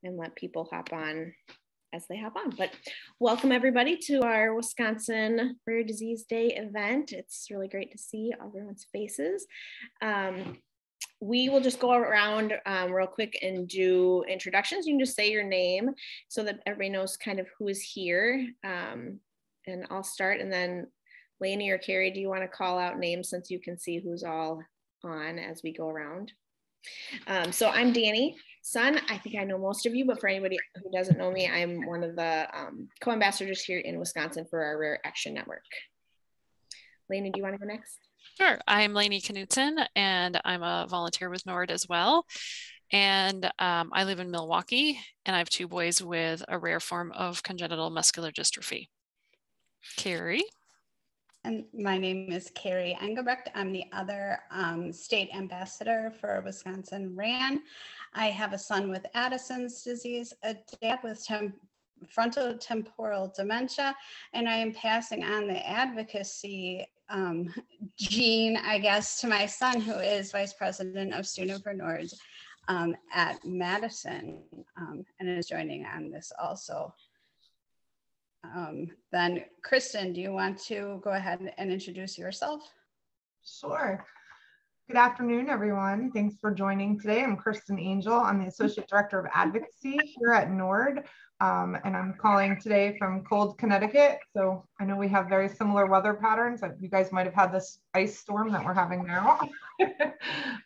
and let people hop on as they hop on. But welcome everybody to our Wisconsin Rare Disease Day event. It's really great to see everyone's faces. We will just go around real quick and do introductions. You can just say your name so that everybody knows kind of who is here. And I'll start, and then Lainey or Carrie, do you want to call out names since you can see who's all on as we go around? So I'm Danny Sun. I think I know most of you, but for anybody who doesn't know me, I'm one of the co-ambassadors here in Wisconsin for our Rare Action Network. Lainey, do you want to go next? Sure. I'm Lainey Knutson, and I'm a volunteer with NORD as well. And I live in Milwaukee, and I have 2 boys with a rare form of congenital muscular dystrophy. Carrie. And my name is Carrie Engelbrecht. I'm the other state ambassador for Wisconsin RAN. I have a son with Addison's disease, a dad with frontotemporal dementia, and I am passing on the advocacy gene, I guess, to my son, who is vice president of student for NORD at Madison, and is joining on this also. Then Kristen, do you want to go ahead and introduce yourself? Sure. Good afternoon, everyone. Thanks for joining today. I'm Kristen Angel. I'm the Associate Director of Advocacy here at NORD, and I'm calling today from cold Connecticut. So I know we have very similar weather patterns. You guys might have had this ice storm that we're having now.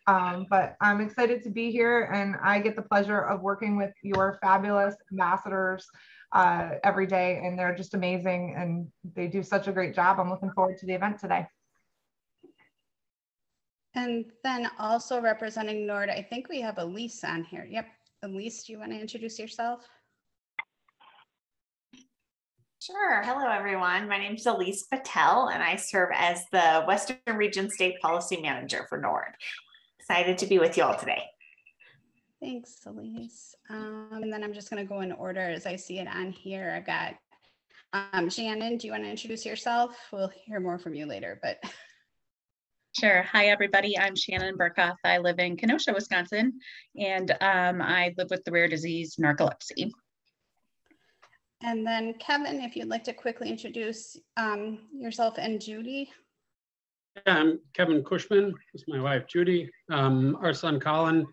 But I'm excited to be here, and I get the pleasure of working with your fabulous ambassadors every day, and they're just amazing, and they do such a great job. I'm looking forward to the event today. And then also representing NORD, I think we have Elise on here. Yep. Elise, do you want to introduce yourself? Sure. Hello, everyone. My name is Elise Patel, and I serve as the Western Region State Policy Manager for NORD. Excited to be with you all today. Thanks, Elise. And then I'm just going to go in order as I see it on here. I've got Shannon, do you want to introduce yourself? We'll hear more from you later, but. Sure. Hi, everybody. I'm Shannon Burkhoff. I live in Kenosha, Wisconsin, and I live with the rare disease narcolepsy. And then Kevin, if you'd like to quickly introduce yourself and Judy. I'm Kevin Cushman. This is my wife, Judy. Our son, Colin,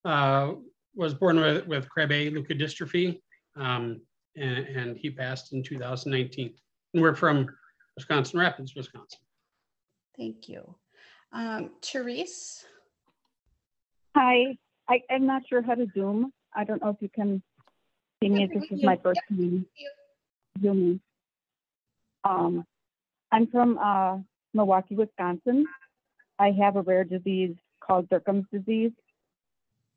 was born with Krabbe leukodystrophy, and he passed in 2019. And we're from Wisconsin Rapids, Wisconsin. Thank you. Therese. Hi, I'm not sure how to Zoom. I don't know if you can see me. This is my first meeting. Zooming. I'm from Milwaukee, Wisconsin. I have a rare disease called Derkham's disease.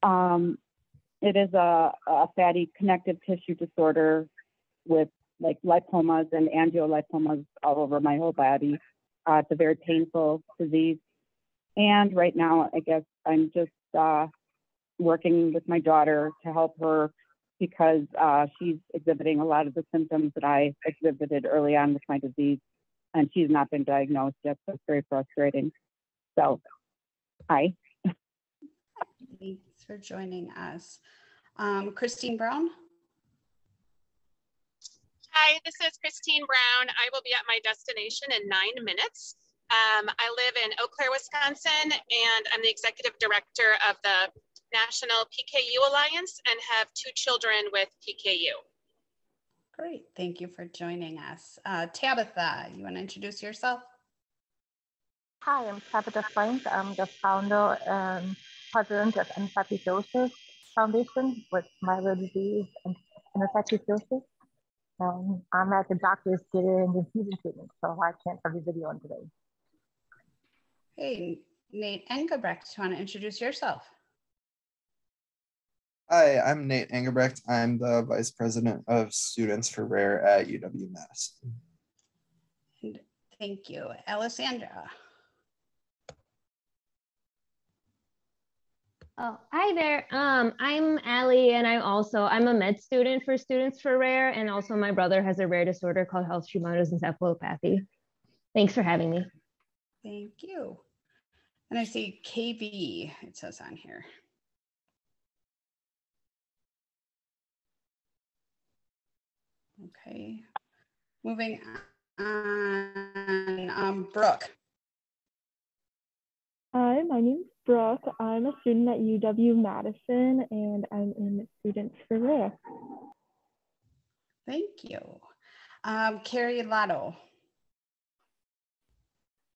It is a fatty connective tissue disorder with like lipomas and angiolipomas all over my whole body. It's a very painful disease. And right now, I guess I'm just working with my daughter to help her because she's exhibiting a lot of the symptoms that I exhibited early on with my disease. And she's not been diagnosed yet, so it's very frustrating. So, hi. Thanks for joining us. Christine Brown. Hi, this is Christine Brown. I will be at my destination in 9 minutes. I live in Eau Claire, Wisconsin, and I'm the executive director of the National PKU Alliance and have 2 children with PKU. Great, thank you for joining us. Tabitha, you want to introduce yourself? Hi, I'm Tabitha Frank. I'm the founder and president of Endometriosis Foundation with Rare Disease and Endometriosis. I'm at the doctor's getting infusion treatment, so I can't have the video on today. Hey, Nate Engelbrecht, do you want to introduce yourself? Hi, I'm Nate Engelbrecht. I'm the Vice President of Students for Rare at UW-Madison. Thank you. Alessandra. Oh, hi there. I'm Allie, and I'm a med student for Students for Rare, and also my brother has a rare disorder called Hashimoto's encephalopathy. Thanks for having me. Thank you. And I see KB, it says on here. Okay. Moving on, Brooke. Hi, my name's Brooke. I'm a student at UW-Madison, and I'm in Students for Rare. Thank you. Carrie Lotto.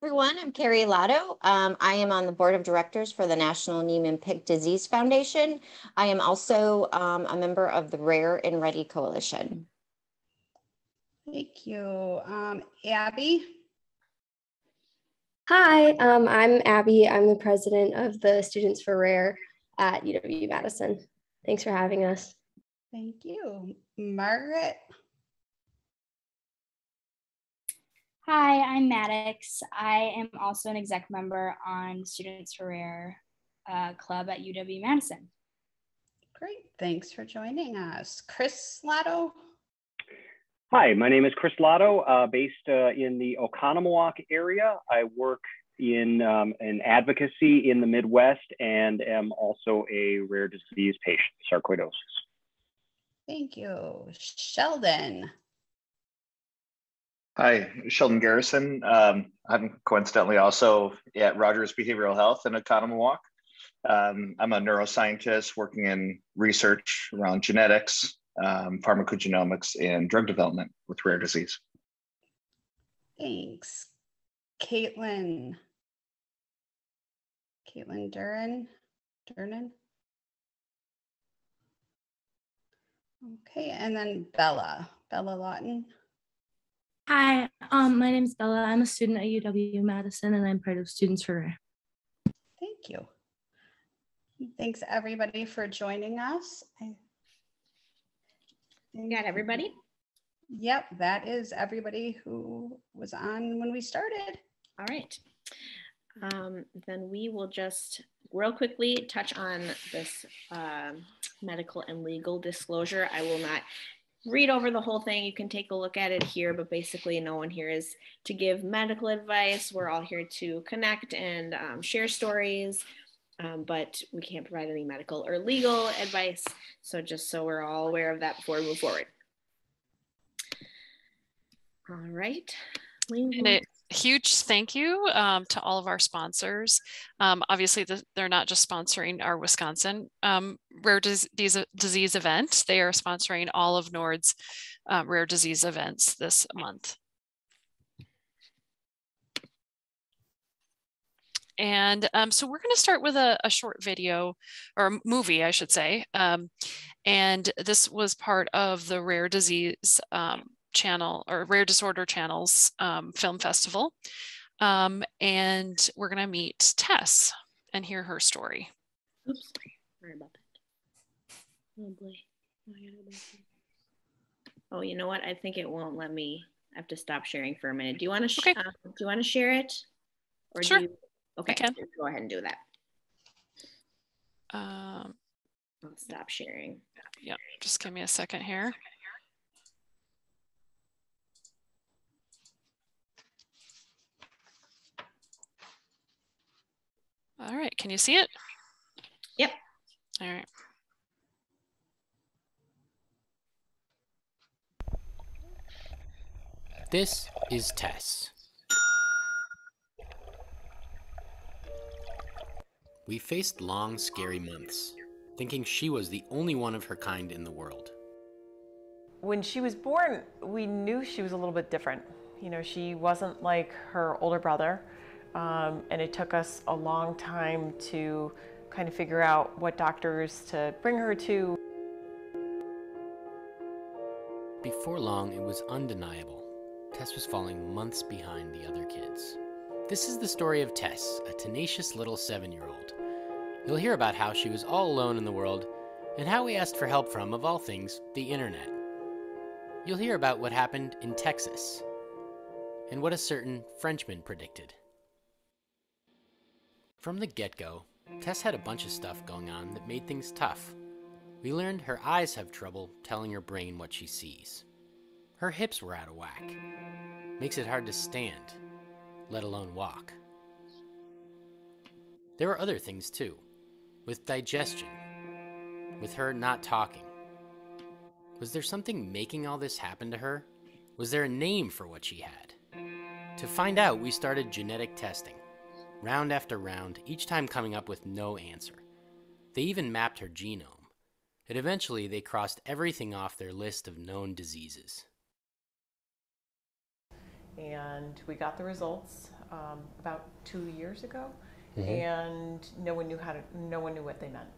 Everyone, I'm Carrie Lotto. I am on the board of directors for the National Niemann-Pick Disease Foundation. I am also a member of the Rare and Ready Coalition. Thank you. Abby. Hi, I'm Abby. I'm the president of the Students for Rare at UW-Madison. Thanks for having us. Thank you. Margaret. Hi, I'm Maddox. I am also an exec member on Students for Rare Club at UW-Madison. Great, thanks for joining us. Chris Lotto. Hi, my name is Chris Lotto, based in the Oconomowoc area. I work in advocacy in the Midwest and am also a rare disease patient, sarcoidosis. Thank you. Sheldon. Hi, Sheldon Garrison. I'm coincidentally also at Rogers Behavioral Health in Oconomowoc. I'm a neuroscientist working in research around genetics, pharmacogenomics, and drug development with rare disease. Thanks. Caitlin. Caitlin Durnan. Okay, and then Bella Lawton. Hi, my name is Bella. I'm a student at UW-Madison, and I'm part of Students for Rare. Thank you. Thanks everybody for joining us. You got everybody? Yep, that is everybody who was on when we started. All right. Then we will just real quickly touch on this medical and legal disclosure. I will not read over the whole thing. You can take a look at it here, but basically no one here is to give medical advice. We're all here to connect and share stories, but we can't provide any medical or legal advice. So just so we're all aware of that before we move forward. All right. And a huge thank you to all of our sponsors. Obviously, they're not just sponsoring our Wisconsin rare disease event. They are sponsoring all of NORD's rare disease events this month. And so we're going to start with a short video, or a movie, I should say. And this was part of the Rare Disease Channel, or Rare Disorder Channel's film festival. And we're going to meet Tess and hear her story. Oops, sorry about that. Oh boy. Oh, you know what? I think it won't let me. I have to stop sharing for a minute. Do you want to share it? Or sure. Okay, I can. Go ahead and do that. I'll stop sharing. Yep, just give me a second here. All right, can you see it? Yep. All right. This is Tess. We faced long, scary months, thinking she was the only one of her kind in the world. When she was born, we knew she was a little bit different. You know, she wasn't like her older brother, and it took us a long time to kind of figure out what doctors to bring her to. Before long, it was undeniable. Tess was falling months behind the other kids. This is the story of Tess, a tenacious little 7-year-old. You'll hear about how she was all alone in the world and how we asked for help from, of all things, the internet. You'll hear about what happened in Texas and what a certain Frenchman predicted. From the get-go, Tess had a bunch of stuff going on that made things tough. We learned her eyes have trouble telling her brain what she sees. Her hips were out of whack. Makes it hard to stand, let alone walk. There were other things too, with digestion, with her not talking. Was there something making all this happen to her? Was there a name for what she had? To find out, we started genetic testing, round after round, each time coming up with no answer. They even mapped her genome, and eventually they crossed everything off their list of known diseases. And we got the results about 2 years ago, and no one knew what they meant.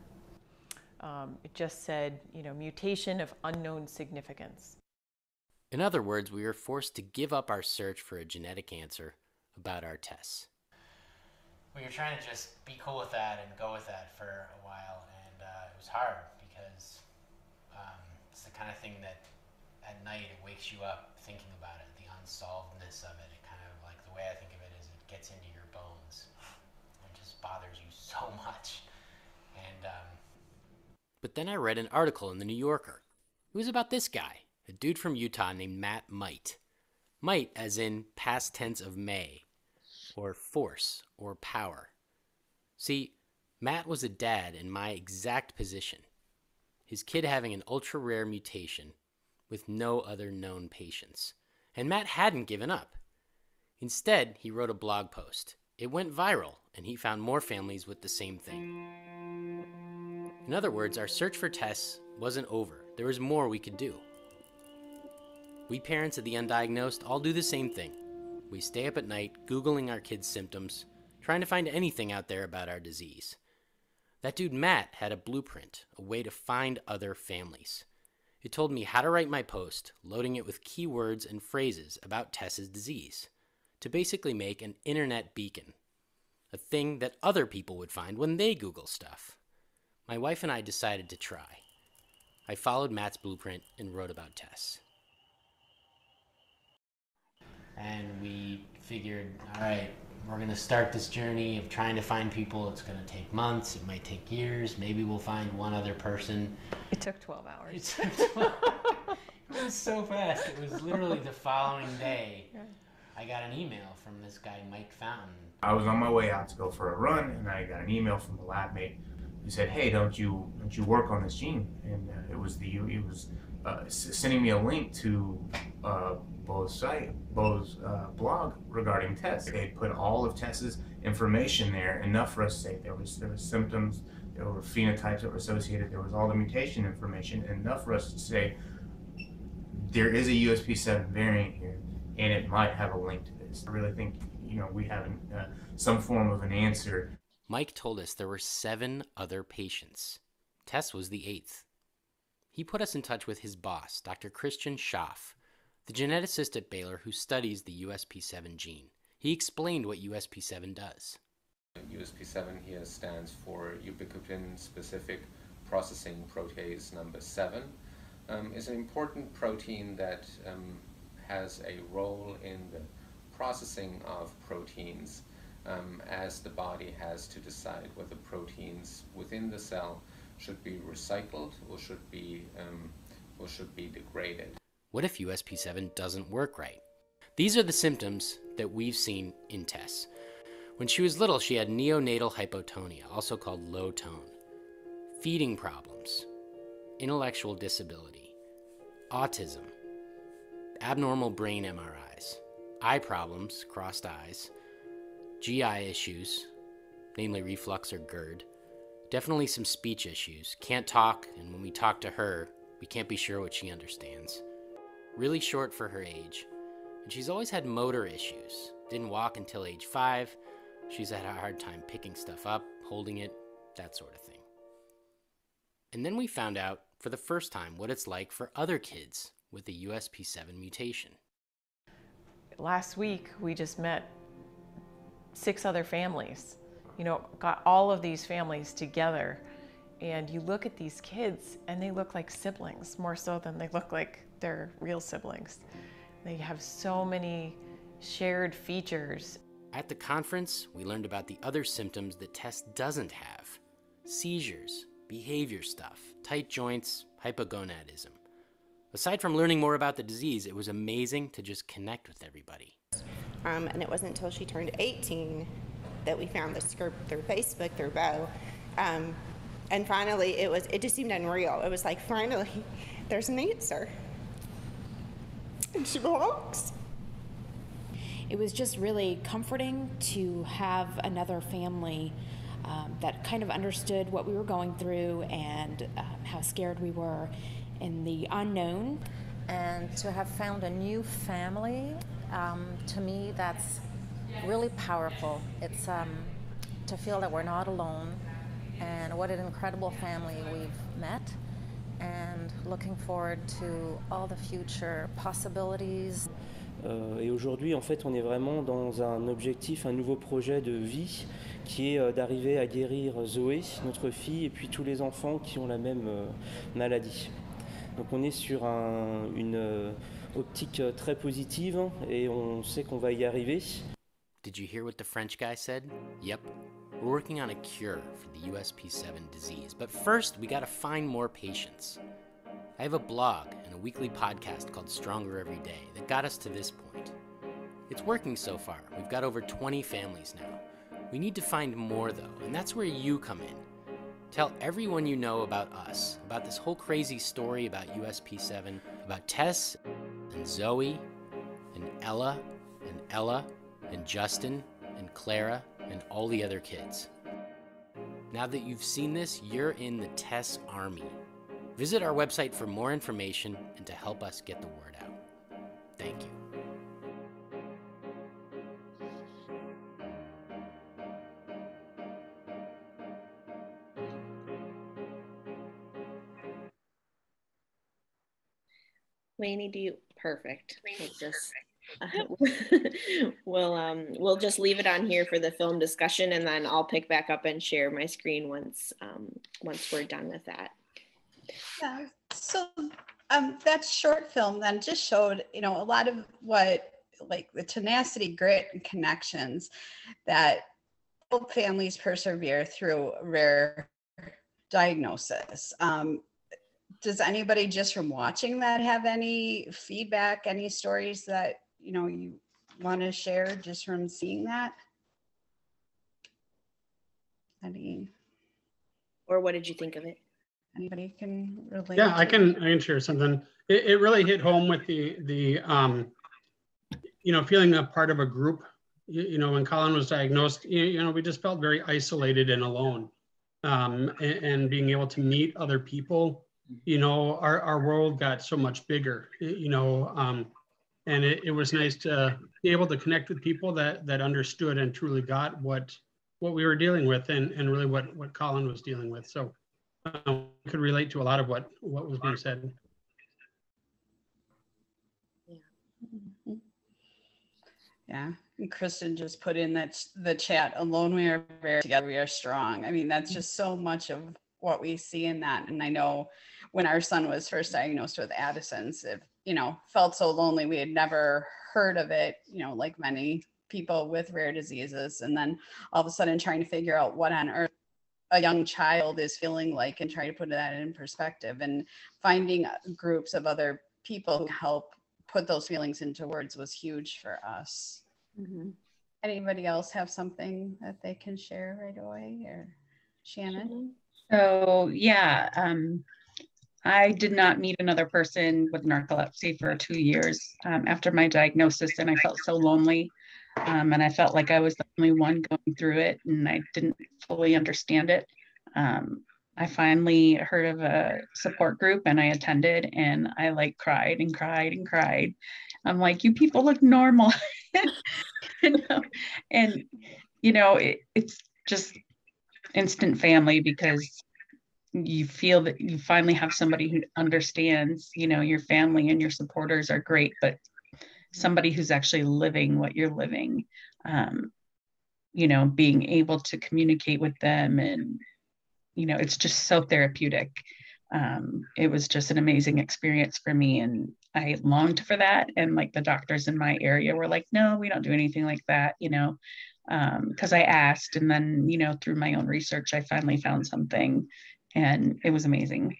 It just said, mutation of unknown significance. In other words, we were forced to give up our search for a genetic answer about our tests. We were trying to just be cool with that and go with that for a while, and it was hard because it's the kind of thing that at night it wakes you up thinking about it, the unsolvedness of it. It kind of, like, the way I think of it is it gets into your bones and just bothers you so much. And but then I read an article in the New Yorker. It was about this guy, a dude from Utah named Matt Might. Might as in past tense of may, or force, or power. See, Matt was a dad in my exact position, his kid having an ultra-rare mutation with no other known patients. And Matt hadn't given up. Instead, he wrote a blog post. It went viral, and he found more families with the same thing. In other words, our search for Tess wasn't over. There was more we could do. We parents of the undiagnosed all do the same thing. We stay up at night, Googling our kids' symptoms, trying to find anything out there about our disease. That dude Matt had a blueprint, a way to find other families. It told me how to write my post, loading it with keywords and phrases about Tess's disease, to basically make an internet beacon, a thing that other people would find when they Google stuff. My wife and I decided to try. I followed Matt's blueprint and wrote about Tess. And we figured, all right, we're going to start this journey of trying to find people. It's going to take months. It might take years. Maybe we'll find one other person. It took 12 hours. It took 12 It was so fast. It was literally the following day. I got an email from this guy, Mike Fountain. I was on my way out to go for a run, and I got an email from the lab mate who said, "Hey, don't you work on this gene?" And it was sending me a link to Bo's blog regarding Tess. They put all of Tess's information there, enough for us to say there was symptoms, there were phenotypes that were associated, there was all the mutation information, enough for us to say there is a USP7 variant here, and it might have a link to this. I really think we have some form of an answer. Mike told us there were 7 other patients. Tess was the 8th. He put us in touch with his boss, Dr. Christian Schaff, the geneticist at Baylor who studies the USP7 gene. He explained what USP7 does. USP7 here stands for ubiquitin-specific processing protease number 7. It's an important protein that has a role in the processing of proteins as the body has to decide whether proteins within the cell should be recycled or should be degraded. What if USP7 doesn't work right? These are the symptoms that we've seen in Tess. When she was little, she had neonatal hypotonia, also called low tone, feeding problems, intellectual disability, autism, abnormal brain MRIs, eye problems, crossed eyes, GI issues, namely reflux or GERD, definitely some speech issues, can't talk, and when we talk to her, we can't be sure what she understands. Really short for her age, and she's always had motor issues. Didn't walk until age 5. She's had a hard time picking stuff up, holding it, that sort of thing. And then we found out for the first time what it's like for other kids with the USP7 mutation. Last week, we just met 6 other families, got all of these families together, and you look at these kids and they look like siblings more so than they look like they're real siblings. They have so many shared features. At the conference, we learned about the other symptoms that Tess doesn't have: seizures, behavior stuff, tight joints, hypogonadism. Aside from learning more about the disease, it was amazing to just connect with everybody. And it wasn't until she turned 18 that we found this group through Facebook, through Bo. And finally, it just seemed unreal. It was like, finally, there's an answer. And she belongs. It was just really comforting to have another family that kind of understood what we were going through and how scared we were in the unknown. And to have found a new family, to me, that's really powerful. It's to feel that we're not alone, and what an incredible family we've met, and looking forward to all the future possibilities. Et aujourd'hui, en fait, on est vraiment dans un objectif, un nouveau projet de vie qui est d'arriver à guérir Zoé, notre fille, et puis tous les enfants qui ont la même maladie. Donc on est sur une optique très positive et on sait qu'on va y arriver. Did you hear what the French guy said? Yep. We're working on a cure for the USP7 disease, but first we gotta find more patients. I have a blog and a weekly podcast called Stronger Every Day that got us to this point. It's working so far. We've got over 20 families now. We need to find more though, and that's where you come in. Tell everyone you know about us, about this whole crazy story about USP7, about Tess and Zoe and Ella and Justin and Clara and all the other kids. Now that you've seen this, you're in the Tess Army. Visit our website for more information and to help us get the word out. Thank you. Lainey, perfect. We'll just leave it on here for the film discussion, and then I'll pick back up and share my screen once we're done with that. Yeah, so that short film then just showed, a lot of what, like the tenacity, grit, and connections that help families persevere through rare diagnosis. Does anybody just from watching that have any feedback, any stories that, you want to share just from seeing that? Or what did you think of it? Anybody can relate? Yeah, I can share something. It really hit home with the feeling a part of a group. When Colin was diagnosed, we just felt very isolated and alone. And being able to meet other people, our world got so much bigger, and it was nice to be able to connect with people that understood and truly got what we were dealing with and really what Colin was dealing with. So we could relate to a lot of what was being said. Yeah, and Kristen just put in the chat, alone we are rare, together we are strong. I mean, that's just so much of what we see in that. And I know when our son was first diagnosed with Addison's, it, felt so lonely. We had never heard of it, like many people with rare diseases. And then all of a sudden trying to figure out what on earth a young child is feeling like and trying to put that in perspective, and finding groups of other people who help put those feelings into words was huge for us. Mm-hmm. Anybody else have something that they can share right away? Or Shannon? So yeah, I did not meet another person with narcolepsy for 2 years after my diagnosis, and I felt so lonely, and I felt like I was the only one going through it, and I didn't fully understand it. I finally heard of a support group and I attended, and I cried and cried and cried. I'm like, you people look normal. And it's just instant family, because you feel that you finally have somebody who understands. Your family and your supporters are great, but somebody who's actually living what you're living, being able to communicate with them, and it's just so therapeutic. It was just an amazing experience for me, and I longed for that. And the doctors in my area were like, no, we don't do anything like that, because I asked, and then, through my own research, I finally found something, and it was amazing.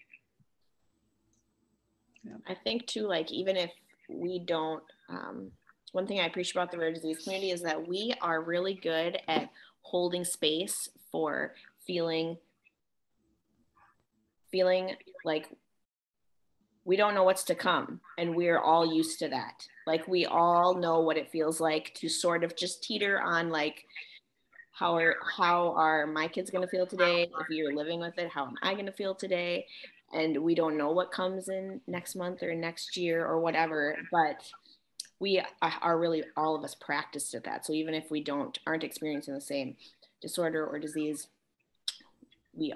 I think too, even if we don't, one thing I appreciate about the rare disease community is that we are really good at holding space for feeling feeling like we don't know what's to come, and we're all used to that. Like we all know what it feels like to sort of just teeter on like, how are my kids going to feel today? If you're living with it, how am I going to feel today? And we don't know what comes in next month or next year or whatever, but we are really, all of us practiced at that. So even if we aren't experiencing the same disorder or disease, we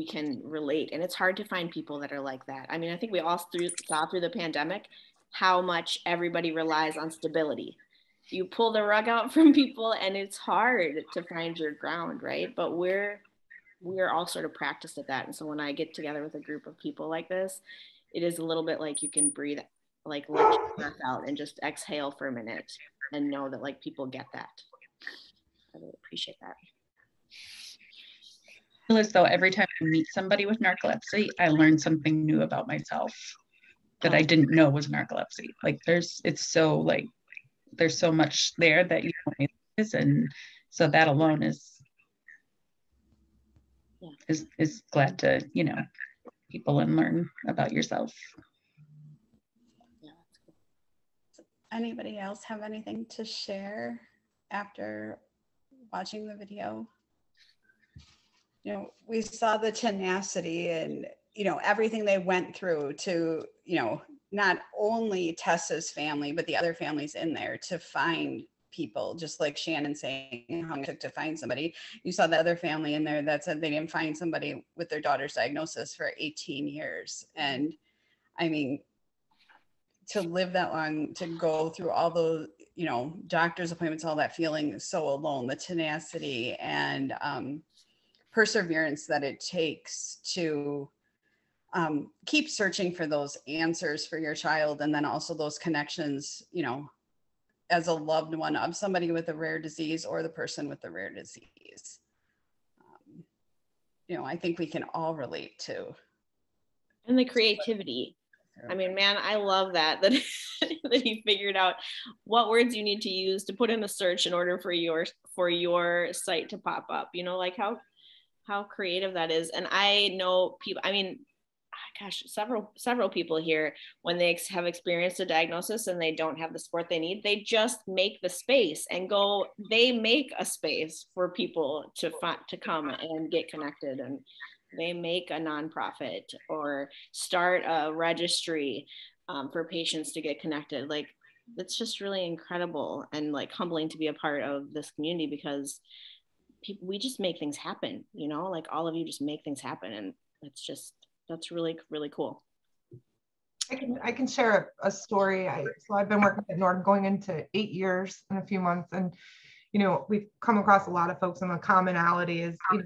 can relate. And it's hard to find people that are like that. I mean, I think we all saw through the pandemic how much everybody relies on stability. You pull the rug out from people and it's hard to find your ground, right? But we're all sort of practiced at that. And so when I get together with a group of people like this, it is a little bit like you can breathe, like let your breath out and just exhale for a minute and know that like people get that. I really appreciate that. I feel as though every time I meet somebody with narcolepsy, I learn something new about myself that I didn't know was narcolepsy. Like there's so much there that you don't realize, and so that alone is glad to, you know, people and learn about yourself. Yeah, that's cool. So anybody else have anything to share after watching the video? You know, we saw the tenacity and, you know, everything they went through to, you know, not only Tessa's family, but the other families in there to find people, just like Shannon saying how long it took to find somebody. You saw the other family in there that said they didn't find somebody with their daughter's diagnosis for 18 years. And I mean, to live that long, to go through all those, you know, doctor's appointments, all that, feeling so alone, the tenacity and perseverance that it takes to keep searching for those answers for your child, and then also those connections, you know, as a loved one of somebody with a rare disease or the person with the rare disease. You know, I think we can all relate to. And the creativity. I mean, man, I love that that he figured out what words you need to use to put in the search in order for your site to pop up. You know, like how creative that is. And I know people, I mean, gosh, several people here, when they have experienced a diagnosis and they don't have the support they need, they just make the space and they make a space for people to come and get connected, and they make a nonprofit or start a registry for patients to get connected. Like, it's just really incredible and like humbling to be a part of this community, because we just make things happen, you know, like all of you just make things happen. And that's really, really cool. I can share a story. So I've been working at NORD going into 8 years in a few months. And, you know, we've come across a lot of folks, and the commonality is, you know,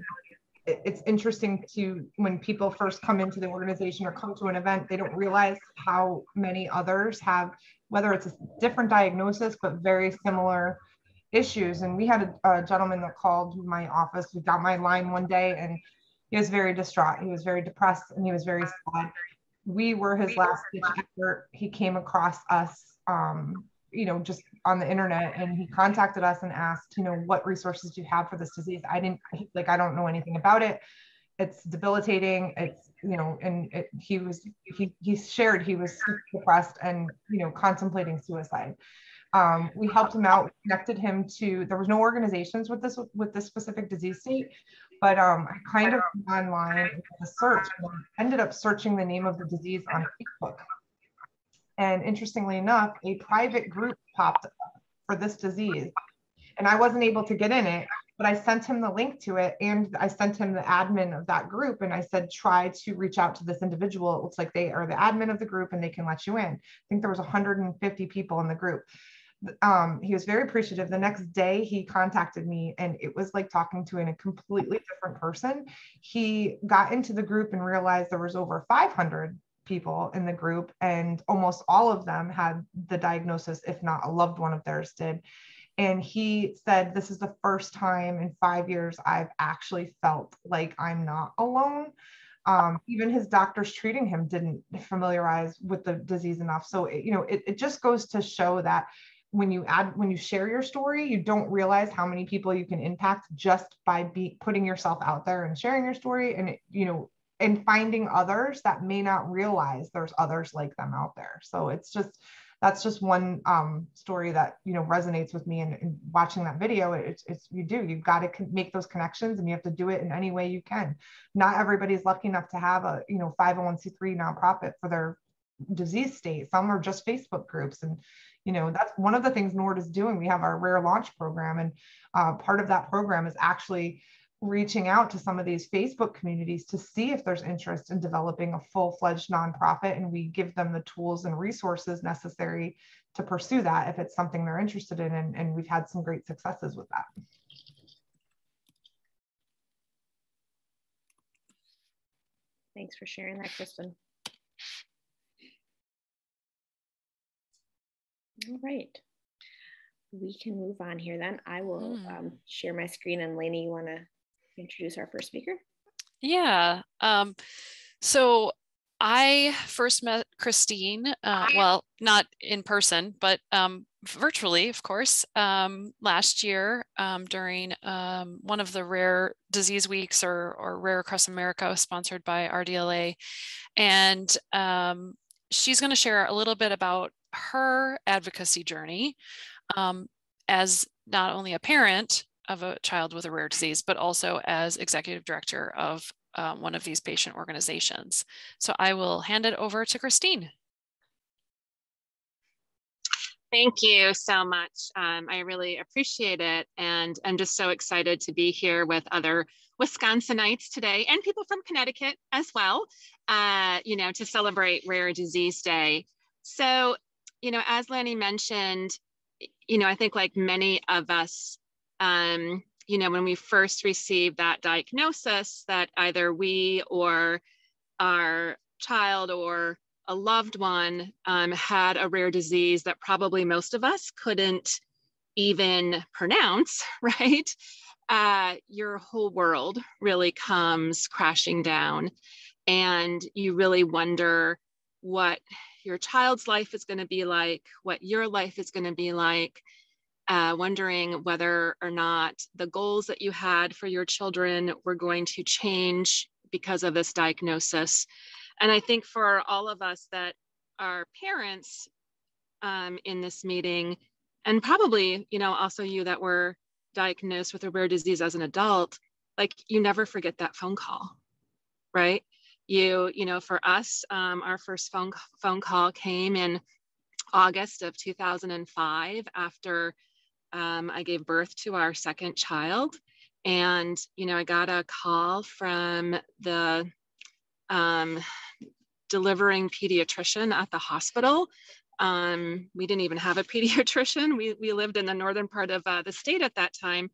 it's interesting to, when people first come into the organization or come to an event, they don't realize how many others have, whether it's a different diagnosis, but very similar issues. And we had a gentleman that called my office who got my line one day, and he was very distraught. He was very depressed, and he was very sad. We were his last ditch effort. He came across us, you know, just on the internet, and he contacted us and asked, you know, what resources do you have for this disease? I don't know anything about it. It's debilitating. It's, you know, and he shared he was super depressed and, you know, contemplating suicide. We helped him out, connected him to, there was no organizations with this specific disease state, but I kind of went online with a search, and ended up searching the name of the disease on Facebook. And interestingly enough, a private group popped up for this disease, and I wasn't able to get in it, but I sent him the link to it, and I sent him the admin of that group, and I said, try to reach out to this individual. It looks like they are the admin of the group and they can let you in. I think there was 150 people in the group. He was very appreciative. The next day he contacted me, and it was like talking to a completely different person. He got into the group and realized there was over 500 people in the group, and almost all of them had the diagnosis, if not a loved one of theirs did. And he said, this is the first time in 5 years I've actually felt like I'm not alone. Even his doctors treating him didn't familiarize with the disease enough. So, it just goes to show that when you share your story, you don't realize how many people you can impact just by putting yourself out there and sharing your story. And and finding others that may not realize there's others like them out there. So that's just one story that, you know, resonates with me. And watching that video, you've got to make those connections, and you have to do it in any way you can. Not everybody's lucky enough to have a, you know, 501c3 nonprofit for their disease state. Some are just Facebook groups. And, you know, that's one of the things NORD is doing. We have our Rare Launch program, and part of that program is actually reaching out to some of these Facebook communities to see if there's interest in developing a full-fledged nonprofit, and we give them the tools and resources necessary to pursue that if it's something they're interested in, and we've had some great successes with that. Thanks for sharing that, Kristen. All right, we can move on here then. I will share my screen, and Lainey, you want to introduce our first speaker? Yeah. So I first met Christine, well, not in person, but virtually, of course, last year during one of the Rare Disease Weeks or Rare Across America, sponsored by RDLA. And she's going to share a little bit about her advocacy journey as not only a parent of a child with a rare disease, but also as executive director of one of these patient organizations. So I will hand it over to Christine. Thank you so much. I really appreciate it. And I'm just so excited to be here with other Wisconsinites today, and people from Connecticut as well, you know, to celebrate Rare Disease Day. So, you know, as Lanny mentioned, you know, I think like many of us, you know, when we first received that diagnosis that either we or our child or a loved one had a rare disease that probably most of us couldn't even pronounce, right? Your whole world really comes crashing down, and you really wonder what your child's life is going to be like, what your life is going to be like. Wondering whether or not the goals that you had for your children were going to change because of this diagnosis. And I think for all of us that are parents in this meeting, and probably, you know, also you that were diagnosed with a rare disease as an adult, like you never forget that phone call, right? You know, for us, our first phone call came in August of 2005 after I gave birth to our second child. And, you know, I got a call from the delivering pediatrician at the hospital. We didn't even have a pediatrician. We lived in the northern part of the state at that time.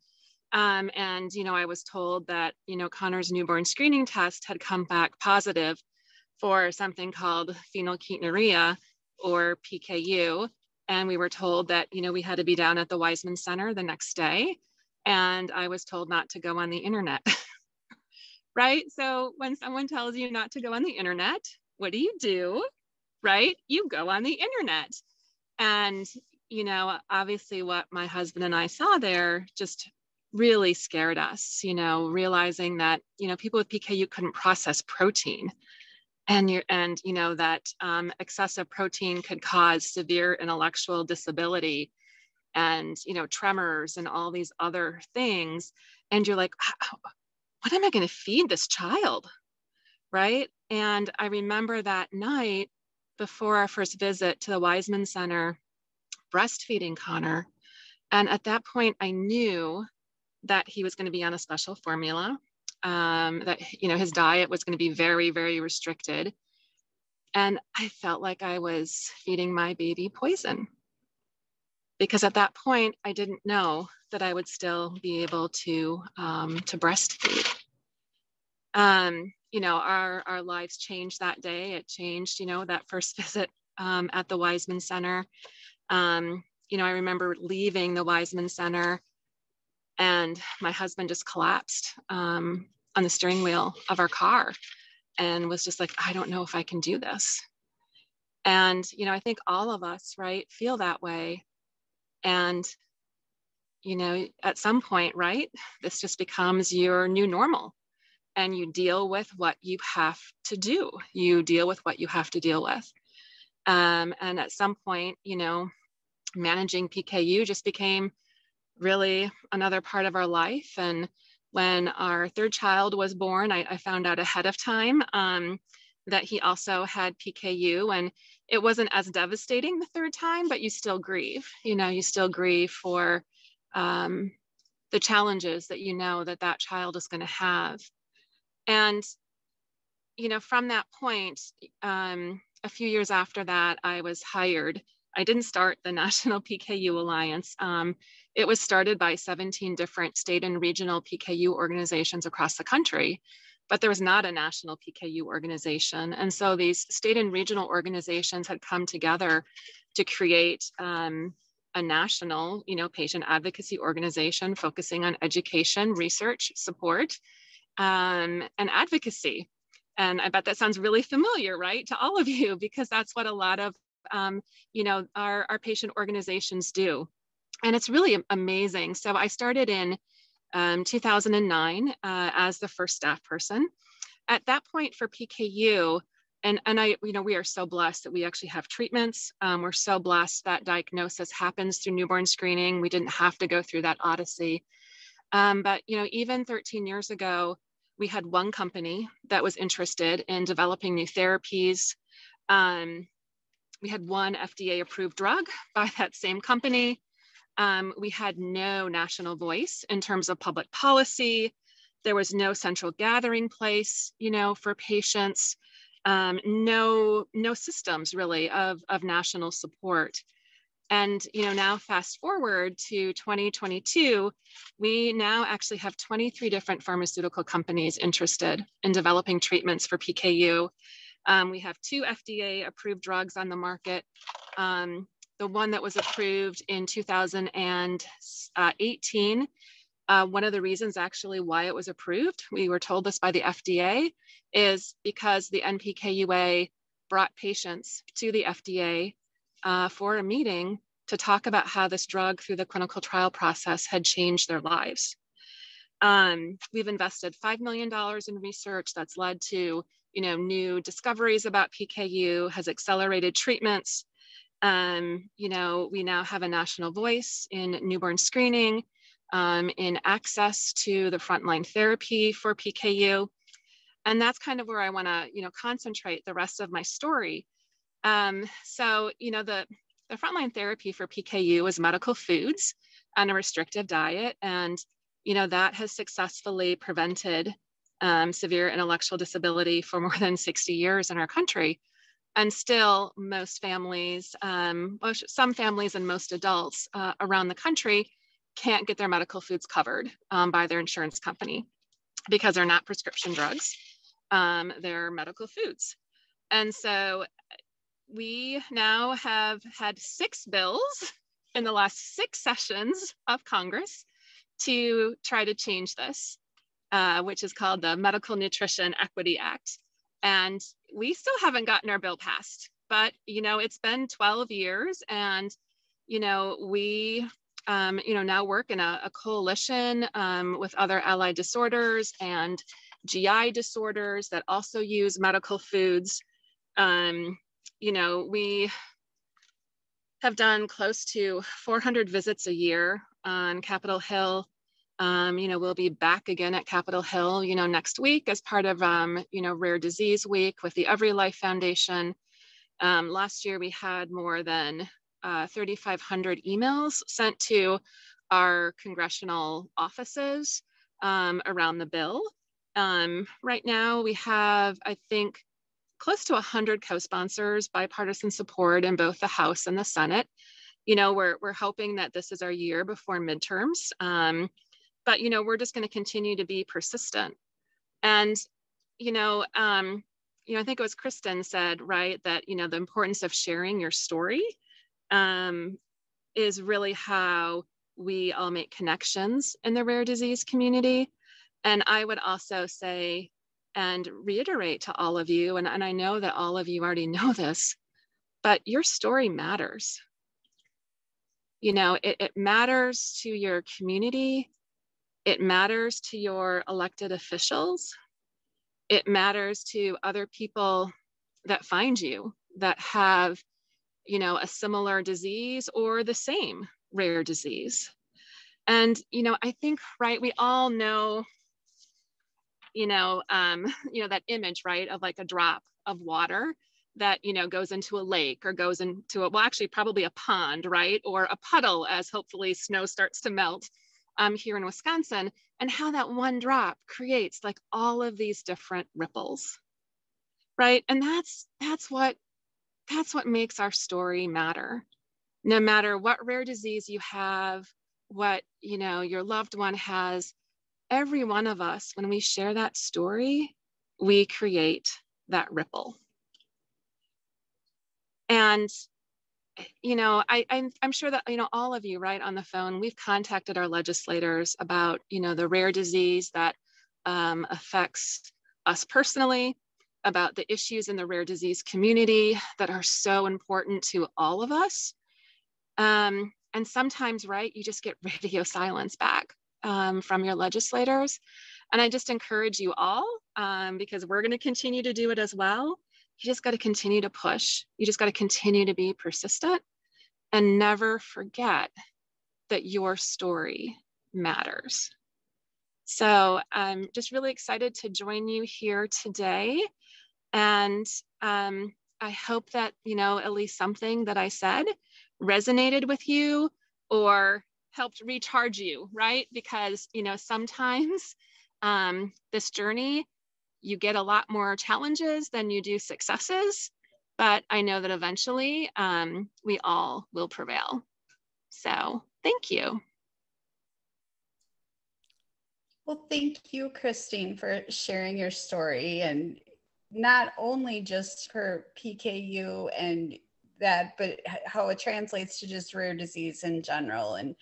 And, you know, I was told that, you know, Connor's newborn screening test had come back positive for something called phenylketonuria, or PKU. And we were told that, you know, we had to be down at the Weizmann Center the next day. And I was told not to go on the internet, right? So when someone tells you not to go on the internet, what do? Right? You go on the internet. And, you know, obviously what my husband and I saw there just really scared us, you know, realizing that, you know, people with PKU couldn't process protein. And you know, that excessive protein could cause severe intellectual disability and, you know, tremors and all these other things. And you're like, what am I going to feed this child? Right. And I remember that night before our first visit to the Weizmann Center, breastfeeding Connor. And at that point, I knew that he was going to be on a special formula. That, you know, his diet was going to be very, very restricted. And I felt like I was feeding my baby poison, because at that point, I didn't know that I would still be able to breastfeed. You know, our lives changed that day. It changed, you know, that first visit at the Weizmann Center. You know, I remember leaving the Weizmann Center and my husband just collapsed on the steering wheel of our car and was just like, I don't know if I can do this. And, you know, I think all of us, right, feel that way. And, you know, at some point, right, this just becomes your new normal. and you deal with what you have to do. You deal with what you have to deal with. And at some point, you know, managing PKU just became really another part of our life. And when our third child was born, I found out ahead of time that he also had PKU, and it wasn't as devastating the third time, but you still grieve. You know, you still grieve for the challenges that you know that that child is going to have. And, you know, from that point, a few years after that, I was hired. I didn't start the National PKU Alliance. It was started by 17 different state and regional PKU organizations across the country, but there was not a national PKU organization. And so these state and regional organizations had come together to create a national, you know, patient advocacy organization focusing on education, research, support, and advocacy. And I bet that sounds really familiar, right, to all of you, because that's what a lot of, you know, our patient organizations do. And it's really amazing. So I started in 2009 as the first staff person. At that point for PKU, and I, you know, we are so blessed that we actually have treatments. We're so blessed that diagnosis happens through newborn screening. We didn't have to go through that odyssey. But, you know, even 13 years ago, we had one company that was interested in developing new therapies. We had one FDA approved drug by that same company. We had no national voice in terms of public policy. There was no central gathering place, you know, for patients. No systems really of national support. And, you know, now fast forward to 2022, we now actually have 23 different pharmaceutical companies interested in developing treatments for PKU. We have 2 FDA approved drugs on the market. The one that was approved in 2018, one of the reasons actually why it was approved, we were told this by the FDA, is because the NPKUA brought patients to the FDA for a meeting to talk about how this drug through the clinical trial process had changed their lives. We've invested $5 million in research that's led to, you know, new discoveries about PKU, has accelerated treatments. You know, we now have a national voice in newborn screening, in access to the frontline therapy for PKU. And that's kind of where I want to, you know, concentrate the rest of my story. So, you know, the frontline therapy for PKU is medical foods and a restrictive diet. And, you know, that has successfully prevented severe intellectual disability for more than 60 years in our country. And still most families, some families and most adults around the country can't get their medical foods covered by their insurance company because they're not prescription drugs, they're medical foods. And so we now have had 6 bills in the last 6 sessions of Congress to try to change this, which is called the Medical Nutrition Equity Act. And we still haven't gotten our bill passed, but, you know, it's been 12 years and, you know, we, you know, now work in a coalition with other allied disorders and GI disorders that also use medical foods. You know, we have done close to 400 visits a year on Capitol Hill. You know, we'll be back again at Capitol Hill, you know, next week as part of, you know, Rare Disease Week with the Every Life Foundation. Last year, we had more than 3,500 emails sent to our congressional offices around the bill. Right now, we have, I think, close to 100 co-sponsors, bipartisan support in both the House and the Senate. You know, we're hoping that this is our year before midterms. But, you know, we're just going to continue to be persistent. And, you know, I think it was Kristen said, right, that, you know, the importance of sharing your story is really how we all make connections in the rare disease community. And I would also say and reiterate to all of you, and I know that all of you already know this, but your story matters. You know, it matters to your community. It matters to your elected officials. It matters to other people that find you that have, you know, a similar disease or the same rare disease. And, you know, I think, right, we all know, you know, that image, right, of like a drop of water that, you know, goes into a lake or goes into a, well, actually probably a pond, right, or a puddle as hopefully snow starts to melt here in Wisconsin, and how that one drop creates like all of these different ripples, right? And that's what makes our story matter. No matter what rare disease you have, what, you know, your loved one has, every one of us, when we share that story, we create that ripple. And, you know, I'm sure that, you know, all of you, right, on the phone, we've contacted our legislators about, you know, the rare disease that affects us personally, about the issues in the rare disease community that are so important to all of us. And sometimes, right, you just get radio silence back from your legislators. And I just encourage you all, because we're going to continue to do it as well. You just got to continue to push. You just got to continue to be persistent and never forget that your story matters. So I'm just really excited to join you here today. And I hope that, you know, at least something that I said resonated with you or helped recharge you, right? Because, you know, sometimes this journey, you get a lot more challenges than you do successes, but I know that eventually we all will prevail. So thank you. Well, thank you, Christine, for sharing your story, and not only just for PKU and that, but how it translates to just rare disease in general, and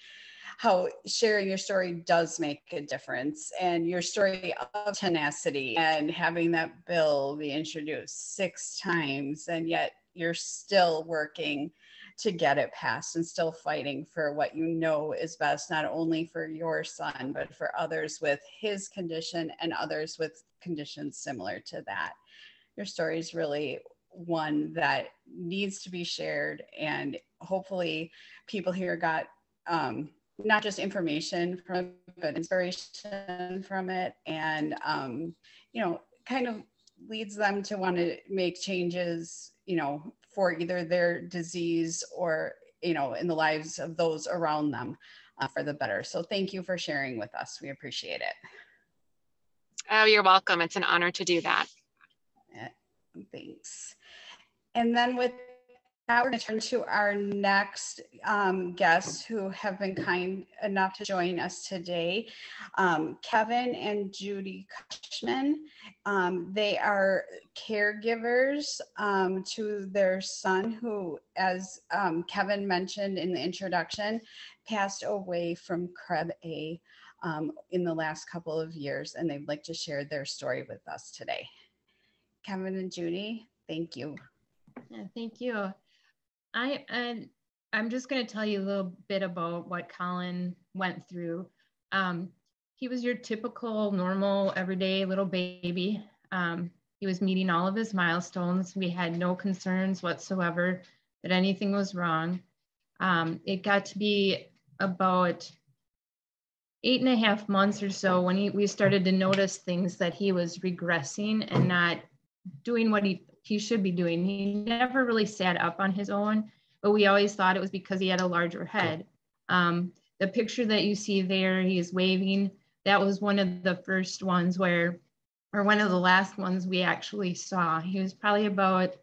how sharing your story does make a difference, and your story of tenacity and having that bill be introduced 6 times, and yet you're still working to get it passed and still fighting for what you know is best, not only for your son, but for others with his condition and others with conditions similar to that. Your story is really one that needs to be shared, and hopefully people here got not just information from it, but inspiration from it, and you know, kind of leads them to want to make changes, you know, for either their disease or, you know, in the lives of those around them for the better. So thank you for sharing with us. We appreciate it. Oh, you're welcome. It's an honor to do that. Thanks. And then with that, we're going to turn to our next guests who have been kind enough to join us today. Kevin and Judy Cushman. They are caregivers to their son who, as Kevin mentioned in the introduction, passed away from Kreb-A in the last couple of years, and they'd like to share their story with us today. Kevin and Judy, thank you. Yeah, thank you. I'm just going to tell you a little bit about what Colin went through. He was your typical, normal, everyday little baby. He was meeting all of his milestones. We had no concerns whatsoever that anything was wrong. It got to be about 8.5 months or so when we started to notice things that he was regressing and not doing what he should be doing. He never really sat up on his own, but we always thought it was because he had a larger head. The picture that you see there, he's waving, that was one of the first ones or one of the last ones we actually saw. He was probably about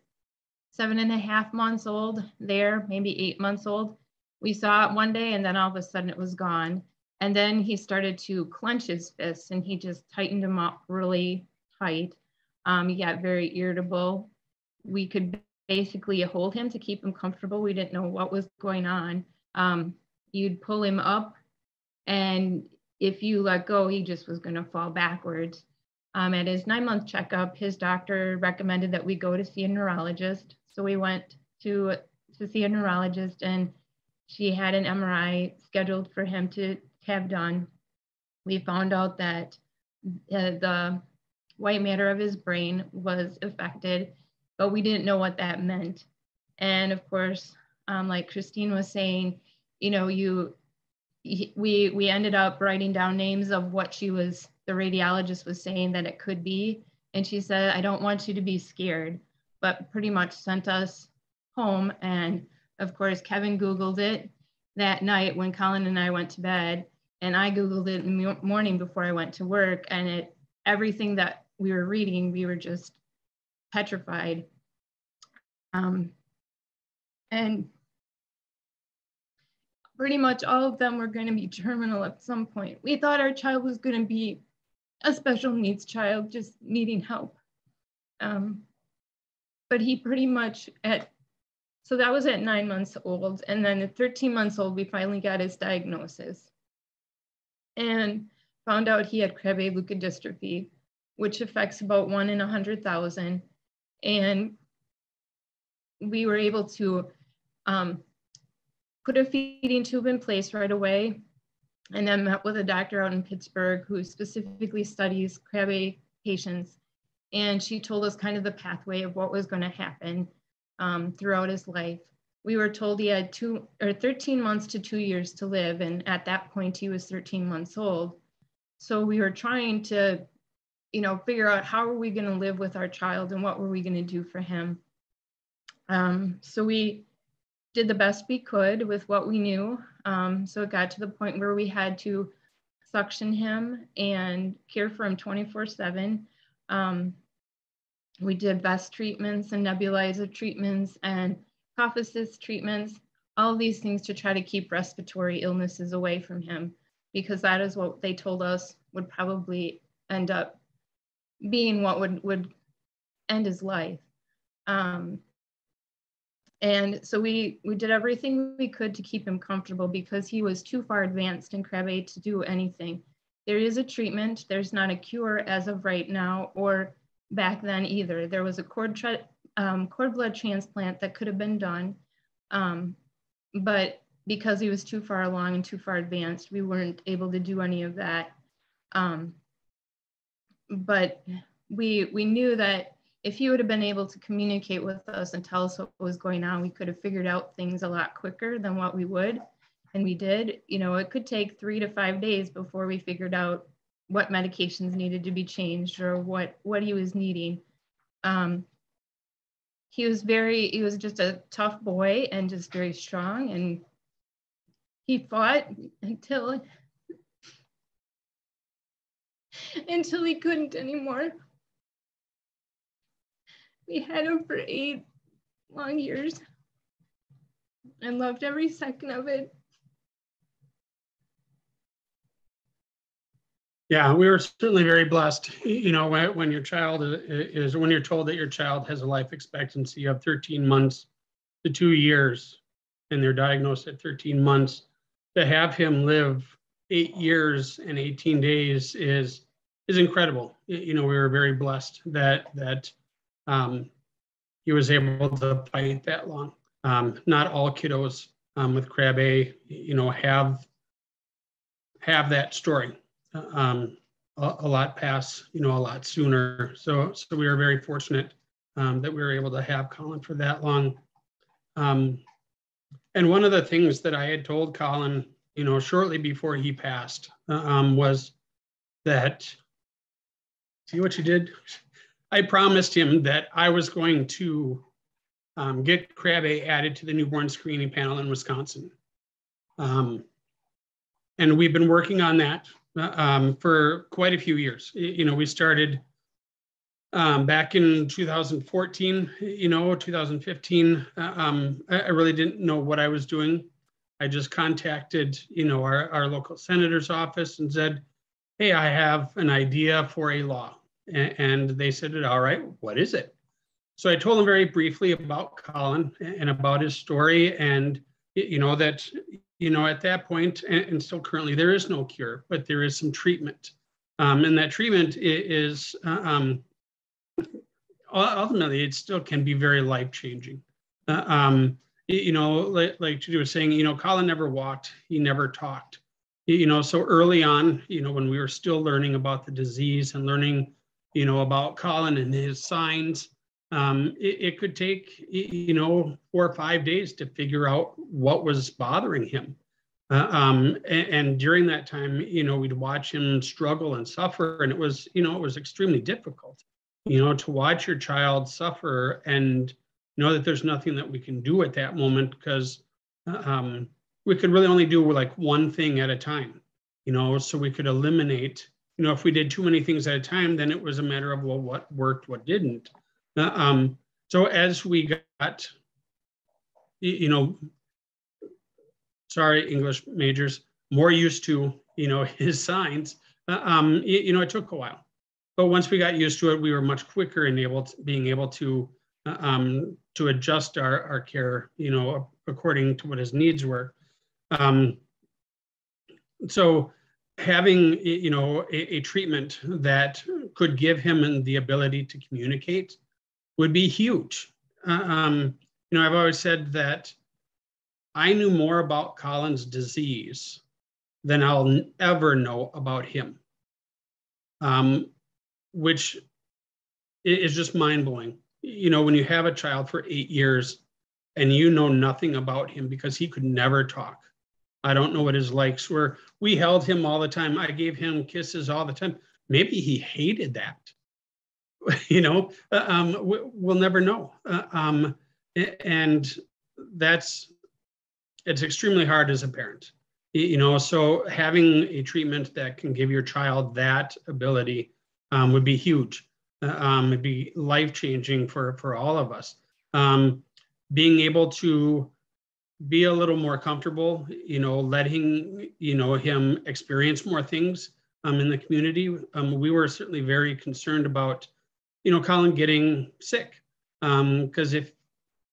7.5 months old there, maybe 8 months old. We saw it one day and then all of a sudden it was gone. And then he started to clench his fists and he just tightened them up really tight. He got very irritable. We could basically hold him to keep him comfortable. We didn't know what was going on. You'd pull him up, and if you let go, he just was going to fall backwards. At his 9-month checkup, his doctor recommended that we go to see a neurologist. So we went to see a neurologist, and she had an MRI scheduled for him to have done. We found out that the white matter of his brain was affected, but we didn't know what that meant. And of course, like Christine was saying, you know, we ended up writing down names of what the radiologist was saying that it could be. And she said, I don't want you to be scared, but pretty much sent us home. And of course, Kevin Googled it that night when Colin and I went to bed, and I Googled it in the morning before I went to work, and everything that we were reading, we were just petrified. And pretty much all of them were going to be terminal at some point. We thought our child was going to be a special needs child, just needing help. But he pretty much so that was at 9 months old. And then at 13 months old, we finally got his diagnosis and found out he had Krabbe leukodystrophy, which affects about 1 in 100,000. And we were able to put a feeding tube in place right away, and then met with a doctor out in Pittsburgh who specifically studies Krabbe patients. And she told us kind of the pathway of what was going to happen throughout his life. We were told he had 13 months to 2 years to live. And at that point, he was 13 months old. So we were trying to, you know, figure out how are we going to live with our child and what were we going to do for him. So we did the best we could with what we knew. So it got to the point where we had to suction him and care for him 24/7. We did vest treatments and nebulizer treatments and cough assist treatments, all of these things to try to keep respiratory illnesses away from him, because that is what they told us would probably end up being what would end his life. And so we did everything we could to keep him comfortable because he was too far advanced in Krabbe to do anything. There is a treatment. There's not a cure as of right now or back then either. There was a cord blood transplant that could have been done, but because he was too far along and too far advanced, we weren't able to do any of that. But we knew that if he would have been able to communicate with us and tell us what was going on, we could have figured out things a lot quicker than what we would. And we did. You know, it could take 3 to 5 days before we figured out what medications needed to be changed or what he was needing. He was just a tough boy and just very strong, and he fought until he couldn't anymore. We had him for 8 long years and loved every second of it. Yeah, we were certainly very blessed. You know, when your child when you're told that your child has a life expectancy of 13 months to 2 years, and they're diagnosed at 13 months, to have him live 8 years and 18 days is incredible. You know, we were very blessed that he was able to fight that long. Not all kiddos with Krabbe, you know, have that story. A lot pass, you know, a lot sooner. So we were very fortunate that we were able to have Colin for that long. And one of the things that I had told Colin, you know, shortly before he passed was that, see what you did? I promised him that I was going to get Krabbe added to the newborn screening panel in Wisconsin. And we've been working on that for quite a few years. You know, we started back in 2014, you know, 2015. I really didn't know what I was doing. I just contacted, you know, our local senator's office and said, hey, I have an idea for a law. And they said, all right, what is it? So I told them very briefly about Colin and about his story, and, you know, that, you know, at that point, and still currently, there is no cure, but there is some treatment. And that treatment is, ultimately, it still can be very life-changing. You know, like Judy was saying, you know, Colin never walked, he never talked. You know, so early on, you know, when we were still learning about the disease and learning, about Colin and his signs. It could take, 4 or 5 days to figure out what was bothering him. And during that time, we'd watch him struggle and suffer. And it was extremely difficult, to watch your child suffer and know that there's nothing that we can do at that moment, because we could really only do like one thing at a time, so we could eliminate, if we did too many things at a time, then it was a matter of, well, what worked, what didn't. So as we got, sorry, English majors, more used to, his signs, it took a while. But once we got used to it, we were much quicker in being able to adjust our care, according to what his needs were. So having, a treatment that could give him the ability to communicate would be huge. I've always said that I knew more about Colin's disease than I'll ever know about him, which is just mind-blowing. When you have a child for 8 years and you know nothing about him because he could never talk. I don't know what his likes were. We held him all the time. I gave him kisses all the time. Maybe he hated that. We'll never know. And it's extremely hard as a parent. So having a treatment that can give your child that ability would be huge. It'd be life-changing for all of us. Being able to be a little more comfortable, letting, him experience more things in the community. We were certainly very concerned about, Colin getting sick. Because if,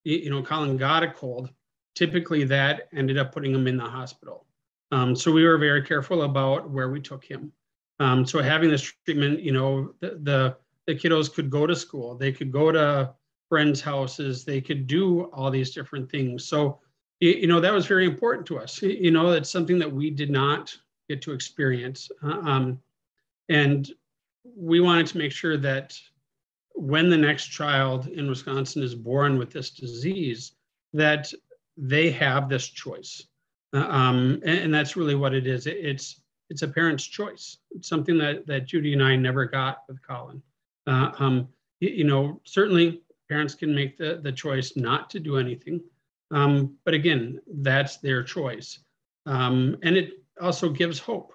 Colin got a cold, typically that ended up putting him in the hospital. So we were very careful about where we took him. So having this treatment, the kiddos could go to school, they could go to friends' houses, they could do all these different things. So, that was very important to us. It's something that we did not get to experience. And we wanted to make sure that when the next child in Wisconsin is born with this disease, that they have this choice. And that's really what it is. It's a parent's choice. It's something that Judy and I never got with Colin. Certainly parents can make the choice not to do anything. But again, that's their choice. And it also gives hope.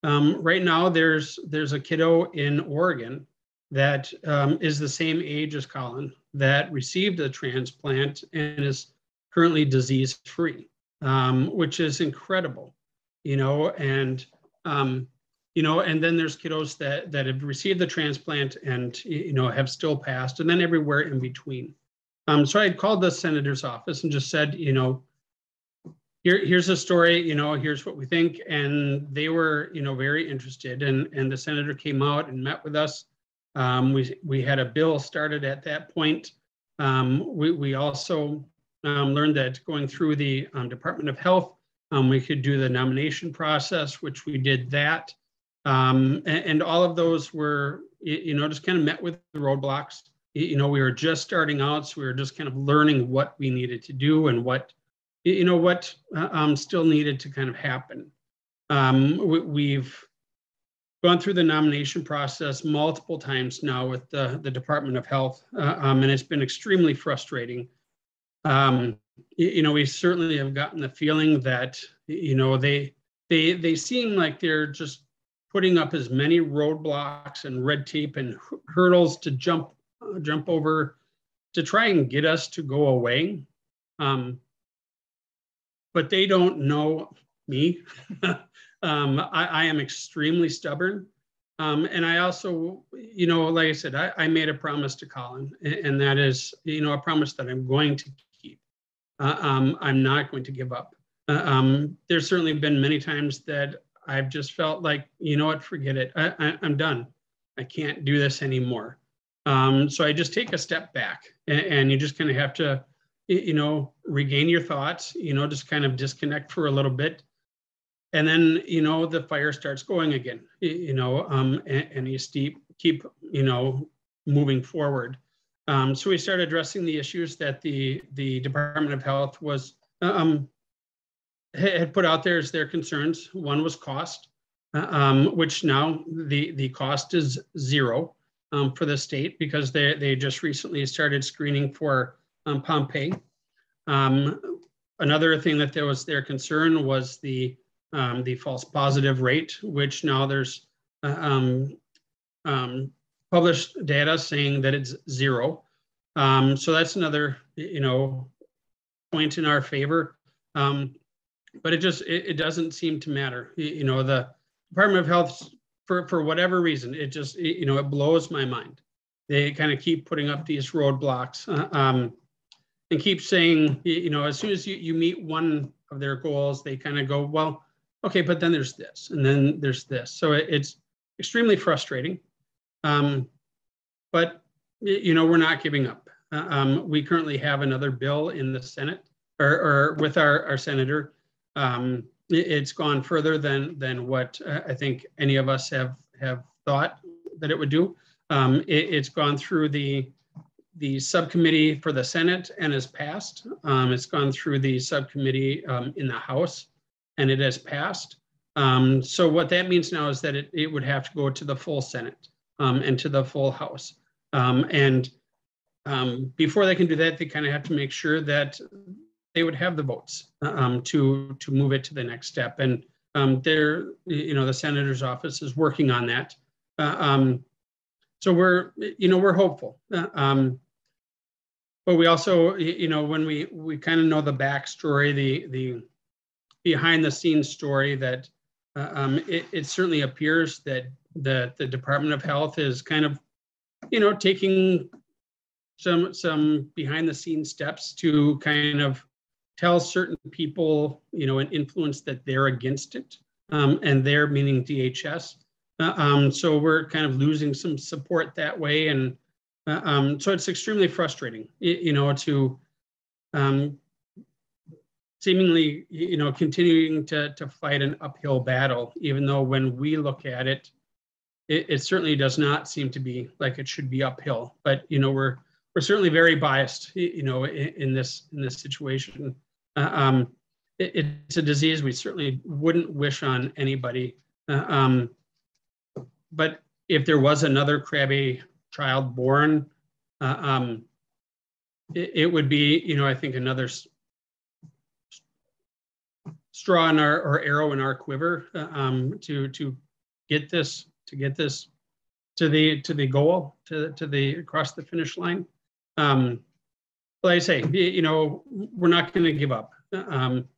Right now, there's a kiddo in Oregon that is the same age as Colin that received a transplant and is currently disease-free, which is incredible, and then there's kiddos that have received the transplant and, have still passed, and then everywhere in between. So I called the senator's office and just said, here's a story, here's what we think. And they were, very interested. And the senator came out and met with us. We had a bill started at that point. We also learned that going through the Department of Health, we could do the nomination process, which we did that. And all of those were, just kind of met with the roadblocks. We were just starting out, so we were just kind of learning what we needed to do and what still needed to kind of happen. We've gone through the nomination process multiple times now with the Department of Health, and it's been extremely frustrating. We certainly have gotten the feeling that, they seem like they're just putting up as many roadblocks and red tape and hurdles to jump over to try and get us to go away. But they don't know me. I am extremely stubborn. And I also, like I said, I made a promise to Colin, and that is, a promise that I'm going to keep. I'm not going to give up. There's certainly been many times that I've just felt like, forget it. I'm done. I can't do this anymore. So I just take a step back, and you just kind of have to, regain your thoughts, just kind of disconnect for a little bit. And then, the fire starts going again, and you keep, moving forward. So we started addressing the issues that the Department of Health was had put out there as their concerns. One was cost, which now the cost is zero for the state because they just recently started screening for Pompe. Another thing that there was their concern was the false positive rate, which now there's published data saying that it's zero. So that's another, point in our favor. But it doesn't seem to matter. The Department of Health, for whatever reason, it just, it blows my mind. They kind of keep putting up these roadblocks and keep saying, as soon as you meet one of their goals, they kind of go, well, okay, but then there's this, and then there's this. So it's extremely frustrating. But, we're not giving up. We currently have another bill in the Senate or with our senator. It's gone further than what I think any of us have thought that it would do. It's gone through the subcommittee for the Senate and has passed. It's gone through the subcommittee in the House and it has passed. So what that means now is that it would have to go to the full Senate and to the full House. Before they can do that, they kind of have to make sure that they would have the votes to move it to the next step. And the senator's office is working on that. So we're hopeful. But we also, when we kind of know the backstory, the behind the scenes story, that it certainly appears that the Department of Health is kind of, taking some behind the scenes steps to kind of tell certain people, and influence that they're against it, and they're meaning DHS. So we're kind of losing some support that way, and so it's extremely frustrating, to seemingly, continuing to fight an uphill battle, even though when we look at it, it certainly does not seem to be like it should be uphill. But we're certainly very biased, in this situation. It's a disease we certainly wouldn't wish on anybody. But if there was another Krabbe child born, it would be, I think, another straw in or arrow in our quiver to get this to the goal, to the across the finish line. But like I say, we're not going to give up. We're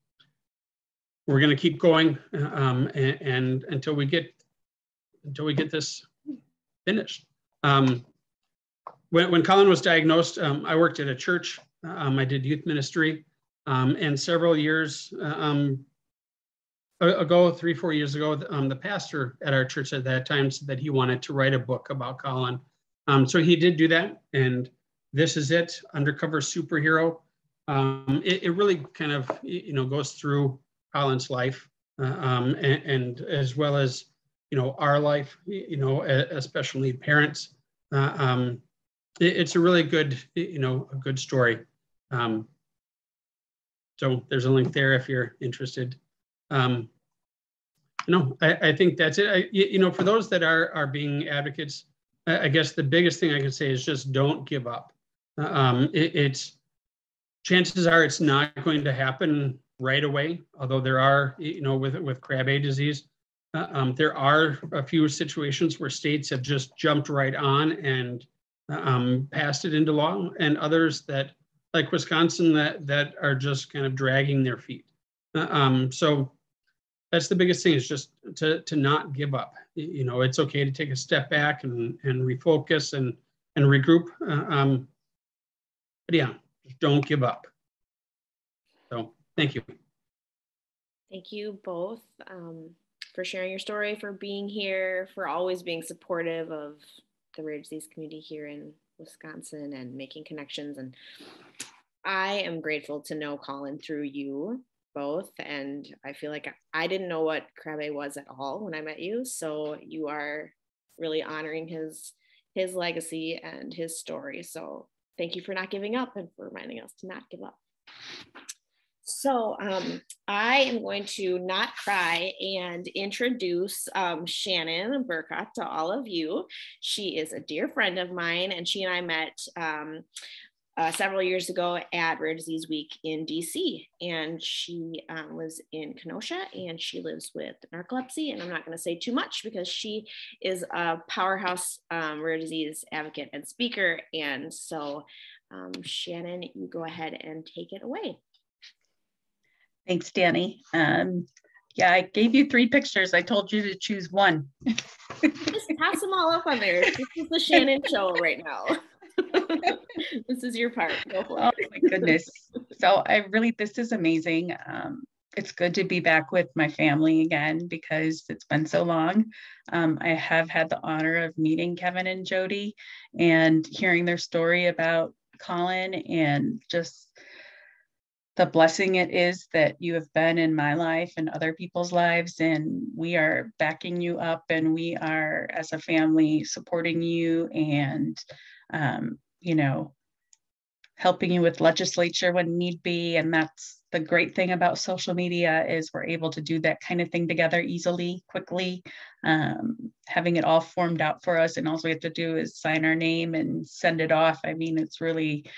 going to keep going and until we get this finished. When Colin was diagnosed, I worked at a church. I did youth ministry, and several years ago, 3-4 years ago, the pastor at our church at that time said that he wanted to write a book about Colin. So he did do that, and this is it, Undercover Superhero. It really kind of, goes through Colin's life, and as well as, our life, especially parents. It's a really good, a good story. So there's a link there if you're interested. I think that's it. For those that are being advocates, I guess the biggest thing I can say is just don't give up. It's chances are it's not going to happen right away, although there are, with Krabbe disease, there are a few situations where states have just jumped right on and passed it into law, and others that, like Wisconsin, that are just kind of dragging their feet. So that's the biggest thing, is just to not give up. It's okay to take a step back and refocus and regroup. But yeah, just don't give up. So thank you. Thank you both for sharing your story, for being here, for always being supportive of the rare disease community here in Wisconsin and making connections. And I am grateful to know Colin through you both. And I feel like I didn't know what Krabbe was at all when I met you. So you are really honoring his legacy and his story. So thank you for not giving up and for reminding us to not give up. So I am going to not cry and introduce Shannon Burkhardt to all of you. She is a dear friend of mine, and she and I met several years ago at Rare Disease Week in DC. And she lives in Kenosha, and she lives with narcolepsy. And I'm not going to say too much because she is a powerhouse rare disease advocate and speaker. And so Shannon, you go ahead and take it away. Thanks, Danny. Yeah, I gave you 3 pictures. I told you to choose one. Just pass them all up on there. This is the Shannon show right now. This is your part. Go for it. Oh my goodness. So this is amazing. It's good to be back with my family again because it's been so long. I have had the honor of meeting Kevin and Jody and hearing their story about Colin, and just the blessing it is that you have been in my life and other people's lives, and we are backing you up, and we are as a family supporting you, and helping you with legislature when need be. And that's the great thing about social media, is we're able to do that kind of thing together easily, quickly, having it all formed out for us, and all we have to do is sign our name and send it off. I mean, it's really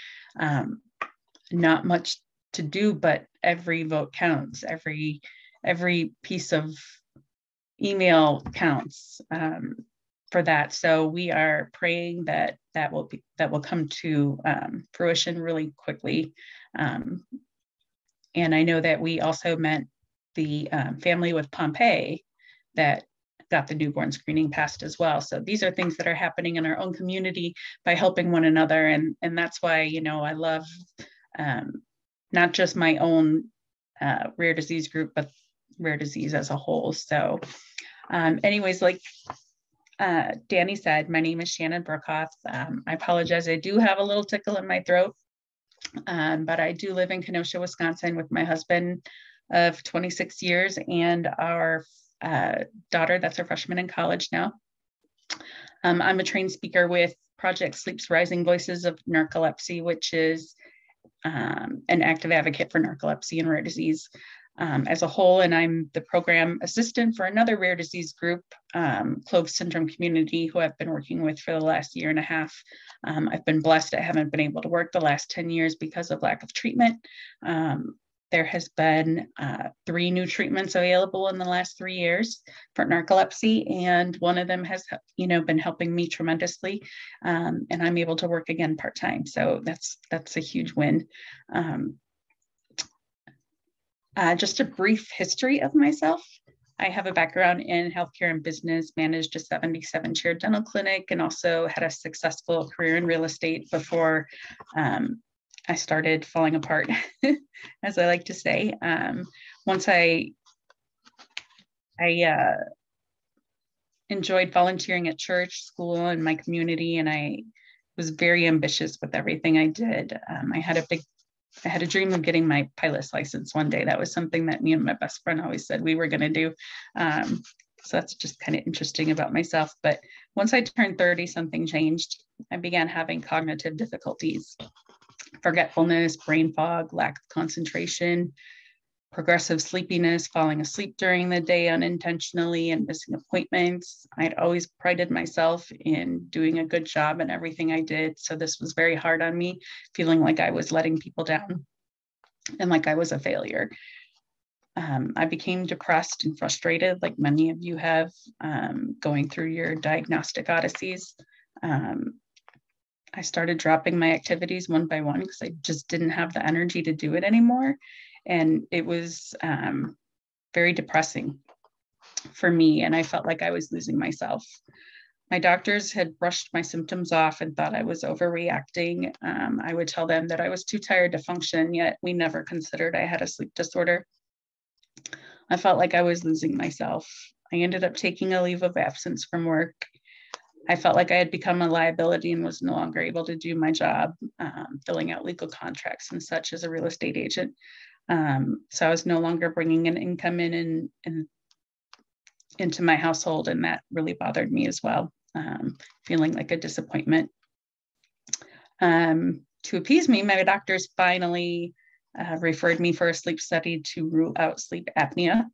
not much to do, but every vote counts, every piece of email counts for that. So we are praying that will come to fruition really quickly. And I know that we also met the family with Pompeii that got the newborn screening passed as well. So these are things that are happening in our own community by helping one another. And that's why, I love not just my own rare disease group, but rare disease as a whole. So anyways, like Danny said, my name is Shannon Burkhardt. I apologize. I do have a little tickle in my throat, but I do live in Kenosha, Wisconsin with my husband of 26 years and our daughter that's a freshman in college now. I'm a trained speaker with Project Sleep's Rising Voices of Narcolepsy, which is an active advocate for narcolepsy and rare disease as a whole. And I'm the program assistant for another rare disease group, Clove Syndrome Community, who I've been working with for the last 1.5 years. I've been blessed. I haven't been able to work the last 10 years because of lack of treatment. There has been 3 new treatments available in the last 3 years for narcolepsy, and one of them has, been helping me tremendously, and I'm able to work again part-time. So that's a huge win. Just a brief history of myself. I have a background in healthcare and business, managed a 77-chair dental clinic, and also had a successful career in real estate before I started falling apart, as I like to say. Once I enjoyed volunteering at church, school, and my community, and I was very ambitious with everything I did. I had a dream of getting my pilot's license one day. That was something that me and my best friend always said we were going to do. So that's just kind of interesting about myself. But once I turned 30, something changed. I began having cognitive difficulties. Forgetfulness, brain fog, lack of concentration, progressive sleepiness, falling asleep during the day unintentionally, and missing appointments. I'd always prided myself in doing a good job in everything I did. So this was very hard on me, feeling like I was letting people down and like I was a failure. I became depressed and frustrated, like many of you have, going through your diagnostic odysseys. I started dropping my activities one by one because I just didn't have the energy to do it anymore. And it was very depressing for me. And I felt like I was losing myself. My doctors had brushed my symptoms off and thought I was overreacting. I would tell them that I was too tired to function, yet we never considered I had a sleep disorder. I felt like I was losing myself. I ended up taking a leave of absence from work. I felt like I had become a liability and was no longer able to do my job, filling out legal contracts and such as a real estate agent. So I was no longer bringing an income in and into my household, and that really bothered me as well. feeling like a disappointment. To appease me, my doctors finally referred me for a sleep study to rule out sleep apnea.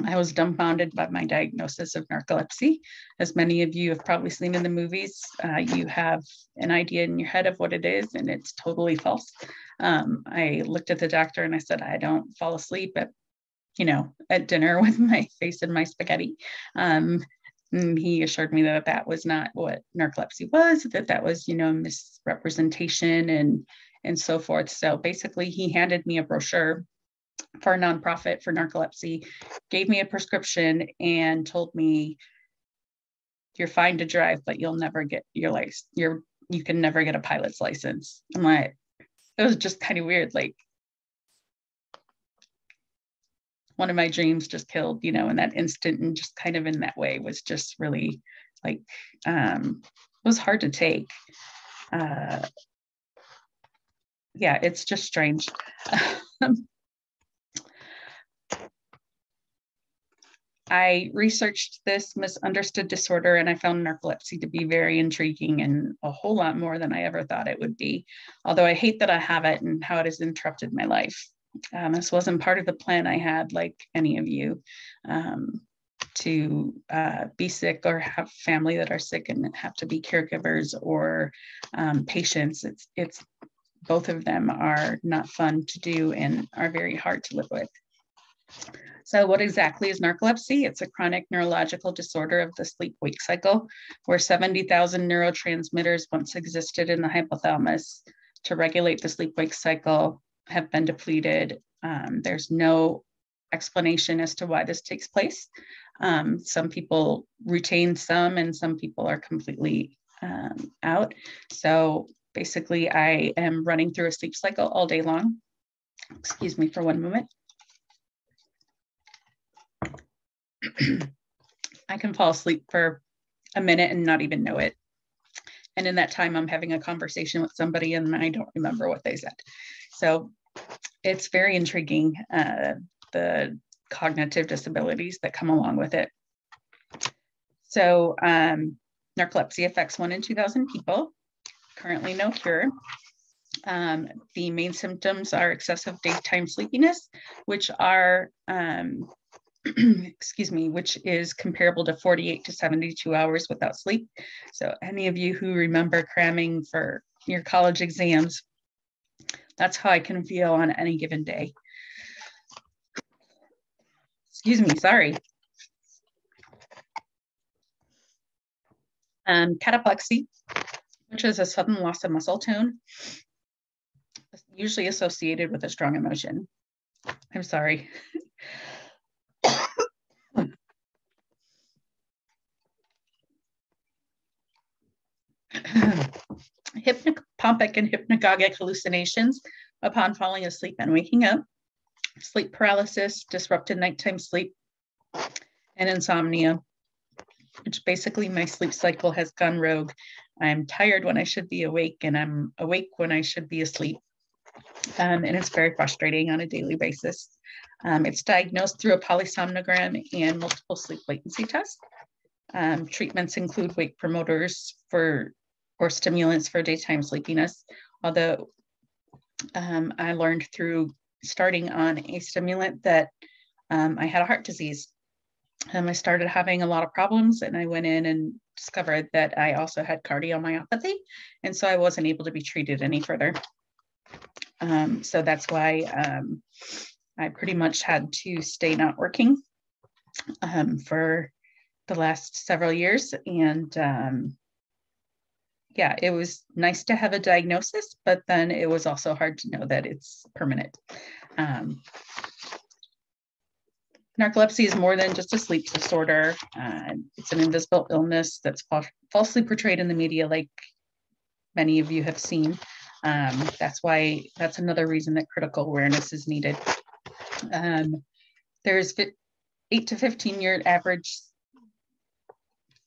I was dumbfounded by my diagnosis of narcolepsy. As many of you have probably seen in the movies, you have an idea in your head of what it is, and it's totally false. I looked at the doctor and I said, I don't fall asleep at dinner with my face in my spaghetti. And he assured me that that was not what narcolepsy was, that was, misrepresentation and so forth. So basically, he handed me a brochure for a nonprofit for narcolepsy, gave me a prescription, and told me, "You're fine to drive, but you'll never get your license. You can never get a pilot's license." I'm like, it was just kind of weird. Like, one of my dreams just killed, in that instant, and just kind of in that way was just really like, it was hard to take. Yeah, it's just strange. I researched this misunderstood disorder, and I found narcolepsy to be very intriguing and a whole lot more than I ever thought it would be. Although I hate that I have it and how it has interrupted my life. This wasn't part of the plan I had, like any of you, to be sick or have family that are sick and have to be caregivers or patients. It's both of them are not fun to do and are very hard to live with. So what exactly is narcolepsy? It's a chronic neurological disorder of the sleep-wake cycle, where 70,000 neurotransmitters once existed in the hypothalamus to regulate the sleep-wake cycle have been depleted. There's no explanation as to why this takes place. Some people retain some, and some people are completely out. So basically, I am running through a sleep cycle all day long. Excuse me for one moment. I can fall asleep for a minute and not even know it. And in that time, I'm having a conversation with somebody and I don't remember what they said. So it's very intriguing, the cognitive disabilities that come along with it. So narcolepsy affects 1 in 2,000 people, currently no cure. The main symptoms are excessive daytime sleepiness, which are which is comparable to 48 to 72 hours without sleep. So any of you who remember cramming for your college exams, that's how I can feel on any given day. Excuse me, sorry. Cataplexy, which is a sudden loss of muscle tone, usually associated with a strong emotion. I'm sorry. Hypnopompic and hypnagogic hallucinations upon falling asleep and waking up, sleep paralysis, disrupted nighttime sleep, and insomnia, which basically my sleep cycle has gone rogue. I'm tired when I should be awake, and I'm awake when I should be asleep. And it's very frustrating on a daily basis. It's diagnosed through a polysomnogram and multiple sleep latency tests. Treatments include wake promoters or stimulants for daytime sleepiness, although I learned through starting on a stimulant that I had a heart disease. I started having a lot of problems, and I went in and discovered that I also had cardiomyopathy, and so I wasn't able to be treated any further. So that's why I pretty much had to stay not working for the last several years. And yeah, it was nice to have a diagnosis, but then it was also hard to know that it's permanent. Narcolepsy is more than just a sleep disorder. It's an invisible illness that's falsely portrayed in the media, like many of you have seen. That's another reason that critical awareness is needed. There's 8 to 15 year average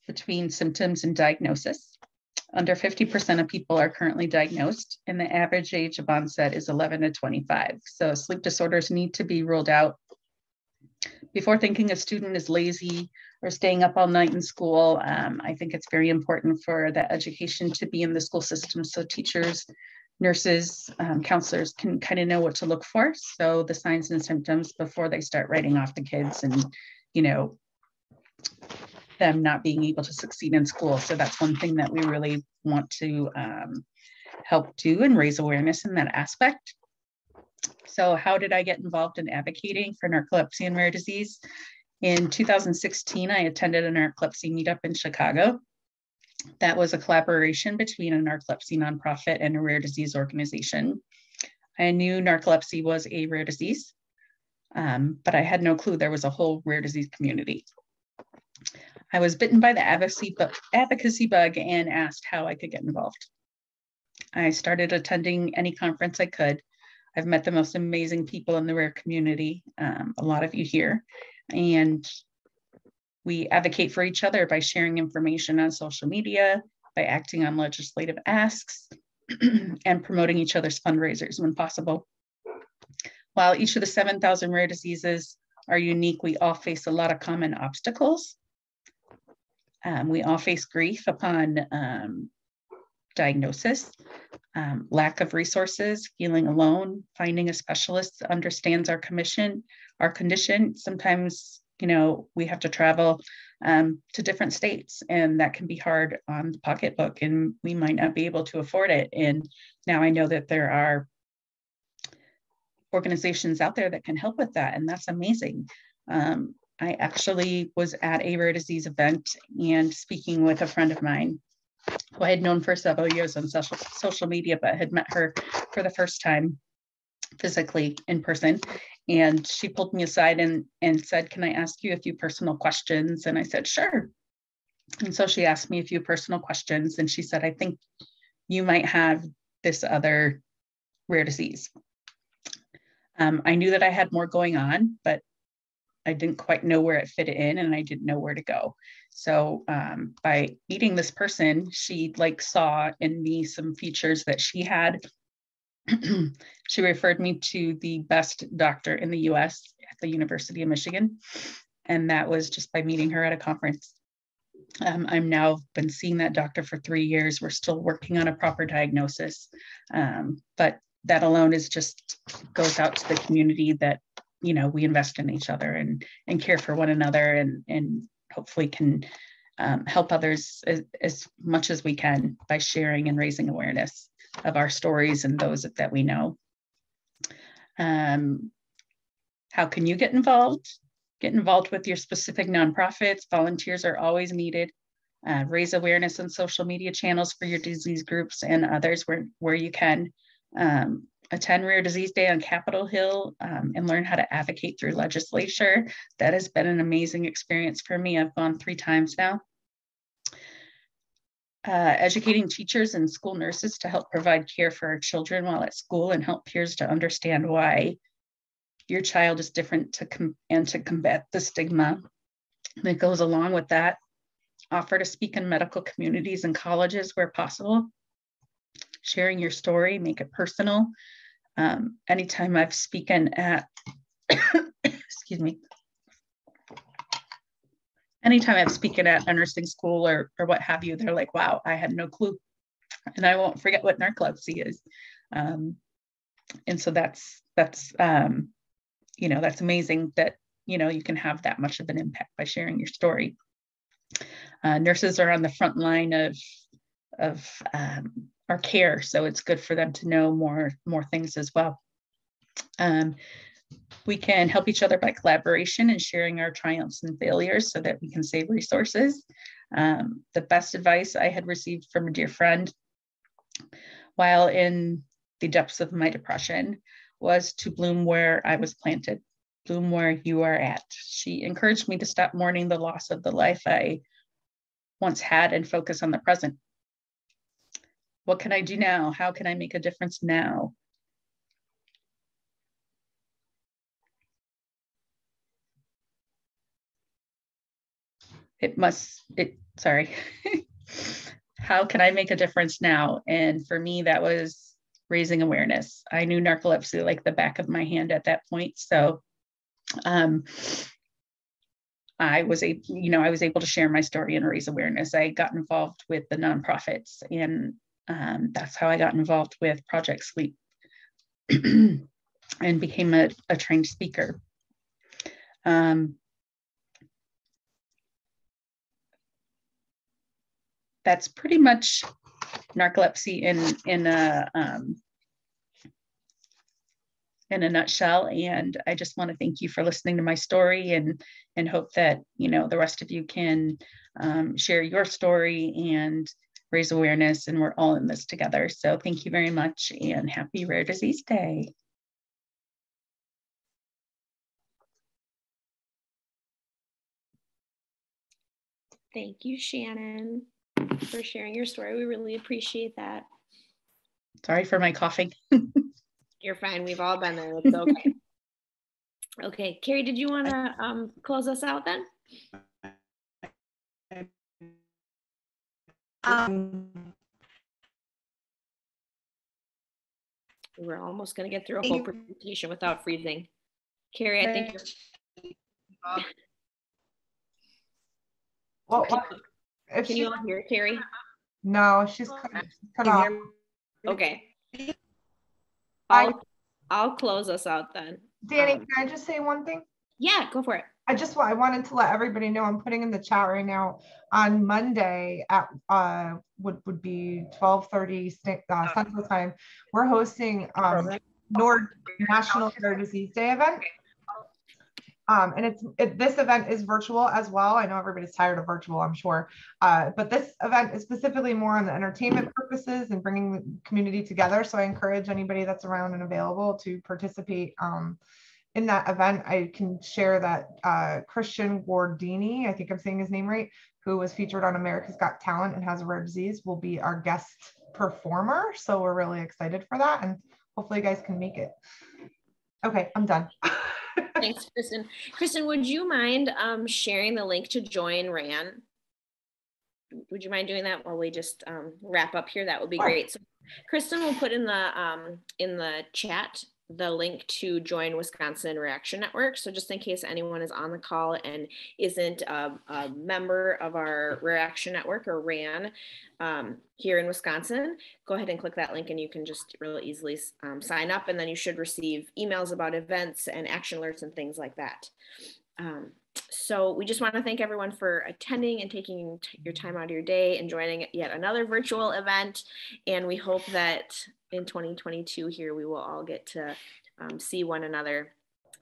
between symptoms and diagnosis. Under 50% of people are currently diagnosed, and the average age of onset is 11 to 25. So sleep disorders need to be ruled out Before thinking a student is lazy or staying up all night in school, I think it's very important for the education to be in the school system so teachers, nurses, counselors can kind of know what to look for. So the signs and symptoms before they start writing off the kids and, you know, them not being able to succeed in school. So that's one thing that we really want to help do and raise awareness in that aspect. So how did I get involved in advocating for narcolepsy and rare disease? In 2016, I attended a narcolepsy meetup in Chicago. That was a collaboration between a narcolepsy nonprofit and a rare disease organization. I knew narcolepsy was a rare disease, but I had no clue there was a whole rare disease community. I was bitten by the advocacy bug and asked how I could get involved. I started attending any conference I could. I've met the most amazing people in the rare community, a lot of you here, and we advocate for each other by sharing information on social media, by acting on legislative asks, and promoting each other's fundraisers when possible. While each of the 7,000 rare diseases are unique, we all face a lot of common obstacles. We all face grief upon diagnosis, lack of resources, feeling alone, finding a specialist that understands our condition. Sometimes, you know, we have to travel to different states, and that can be hard on the pocketbook, and we might not be able to afford it. And now I know that there are organizations out there that can help with that, and that's amazing. I actually was at a rare disease event and speaking with a friend of mine who I had known for several years on social media, but had met her for the first time physically in person. And she pulled me aside and said, "Can I ask you a few personal questions?" And I said, "Sure." And so she asked me a few personal questions, and she said, "I think you might have this other rare disease." I knew that I had more going on, but I didn't quite know where it fit in, and I didn't know where to go. So by meeting this person, she saw in me some features that she had. She referred me to the best doctor in the US at the University of Michigan. And that was just by meeting her at a conference. I'm now been seeing that doctor for 3 years. We're still working on a proper diagnosis. But that alone is just goes out to the community that, you know, we invest in each other and care for one another and hopefully can help others as much as we can by sharing and raising awareness of our stories and those that we know. How can you get involved? Get involved with your specific nonprofits. Volunteers are always needed. Raise awareness on social media channels for your disease groups and others where you can. Attend Rare Disease Day on Capitol Hill and learn how to advocate through legislature. That has been an amazing experience for me. I've gone 3 times now. Educating teachers and school nurses to help provide care for our children while at school and help peers to understand why your child is different to combat the stigma that goes along with that. Offer to speak in medical communities and colleges where possible. Sharing your story, make it personal. Anytime I've spoken at, excuse me, anytime I've spoken at a nursing school or what have you, they're like, wow, I had no clue. And I won't forget what narcolepsy is. And so that's you know, that's amazing that, you know, you can have that much of an impact by sharing your story. Nurses are on the front line of our care, so it's good for them to know more things as well. We can help each other by collaboration and sharing our triumphs and failures so that we can save resources. The best advice I had received from a dear friend while in the depths of my depression was to bloom where I was planted, bloom where you are at. She encouraged me to stop mourning the loss of the life I once had and focus on the present. What can I do now? How can I make a difference now? How can I make a difference now? And for me, that was raising awareness. I knew narcolepsy like the back of my hand at that point. So I was able to share my story and raise awareness. I got involved with the nonprofits, and that's how I got involved with Project Sleep and became a trained speaker. That's pretty much narcolepsy in a nutshell. And I just want to thank you for listening to my story, and hope that, the rest of you can share your story and raise awareness, and we're all in this together. So thank you very much, and happy Rare Disease Day. Thank you, Shannon, for sharing your story. We really appreciate that. Sorry for my coughing. You're fine. We've all been there. It's okay. Okay, Carrie, did you want to close us out then? We're almost going to get through a whole presentation without freezing. Carrie, I think you're... Can you all hear Carrie? No, she's cut off. Okay. I'll close us out then. Danny, can I just say one thing? Yeah, go for it. I wanted to let everybody know, I'm putting in the chat right now, on Monday at would be 12:30 Central Time. We're hosting NORD National Rare Disease Day event. And this event is virtual as well. I know everybody's tired of virtual, I'm sure. But this event is specifically more on the entertainment purposes and bringing the community together. So I encourage anybody that's around and available to participate in that event. I can share that Christian Guardini, I think I'm saying his name right, who was featured on America's Got Talent and has a rare disease, will be our guest performer. So we're really excited for that, and hopefully you guys can make it. Okay, I'm done. Thanks, Kristen. Kristen, would you mind sharing the link to join RAN? Would you mind doing that while we just wrap up here? That would be great. So Kristen will put in the chat the link to join Wisconsin Reaction Network. So just in case anyone is on the call and isn't a member of our Reaction Network, or RAN, here in Wisconsin, go ahead and click that link and you can just really easily sign up, and then you should receive emails about events and action alerts and things like that. So we just want to thank everyone for attending and taking your time out of your day and joining yet another virtual event. And we hope that in 2022 here, we will all get to see one another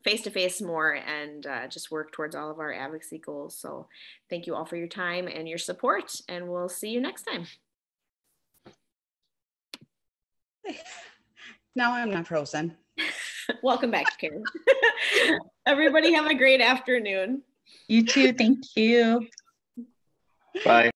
face-to-face more and just work towards all of our advocacy goals. So thank you all for your time and your support, and we'll see you next time. Now I'm not frozen. Welcome back, Karen. Everybody have a great afternoon. You too. Thank you. Bye.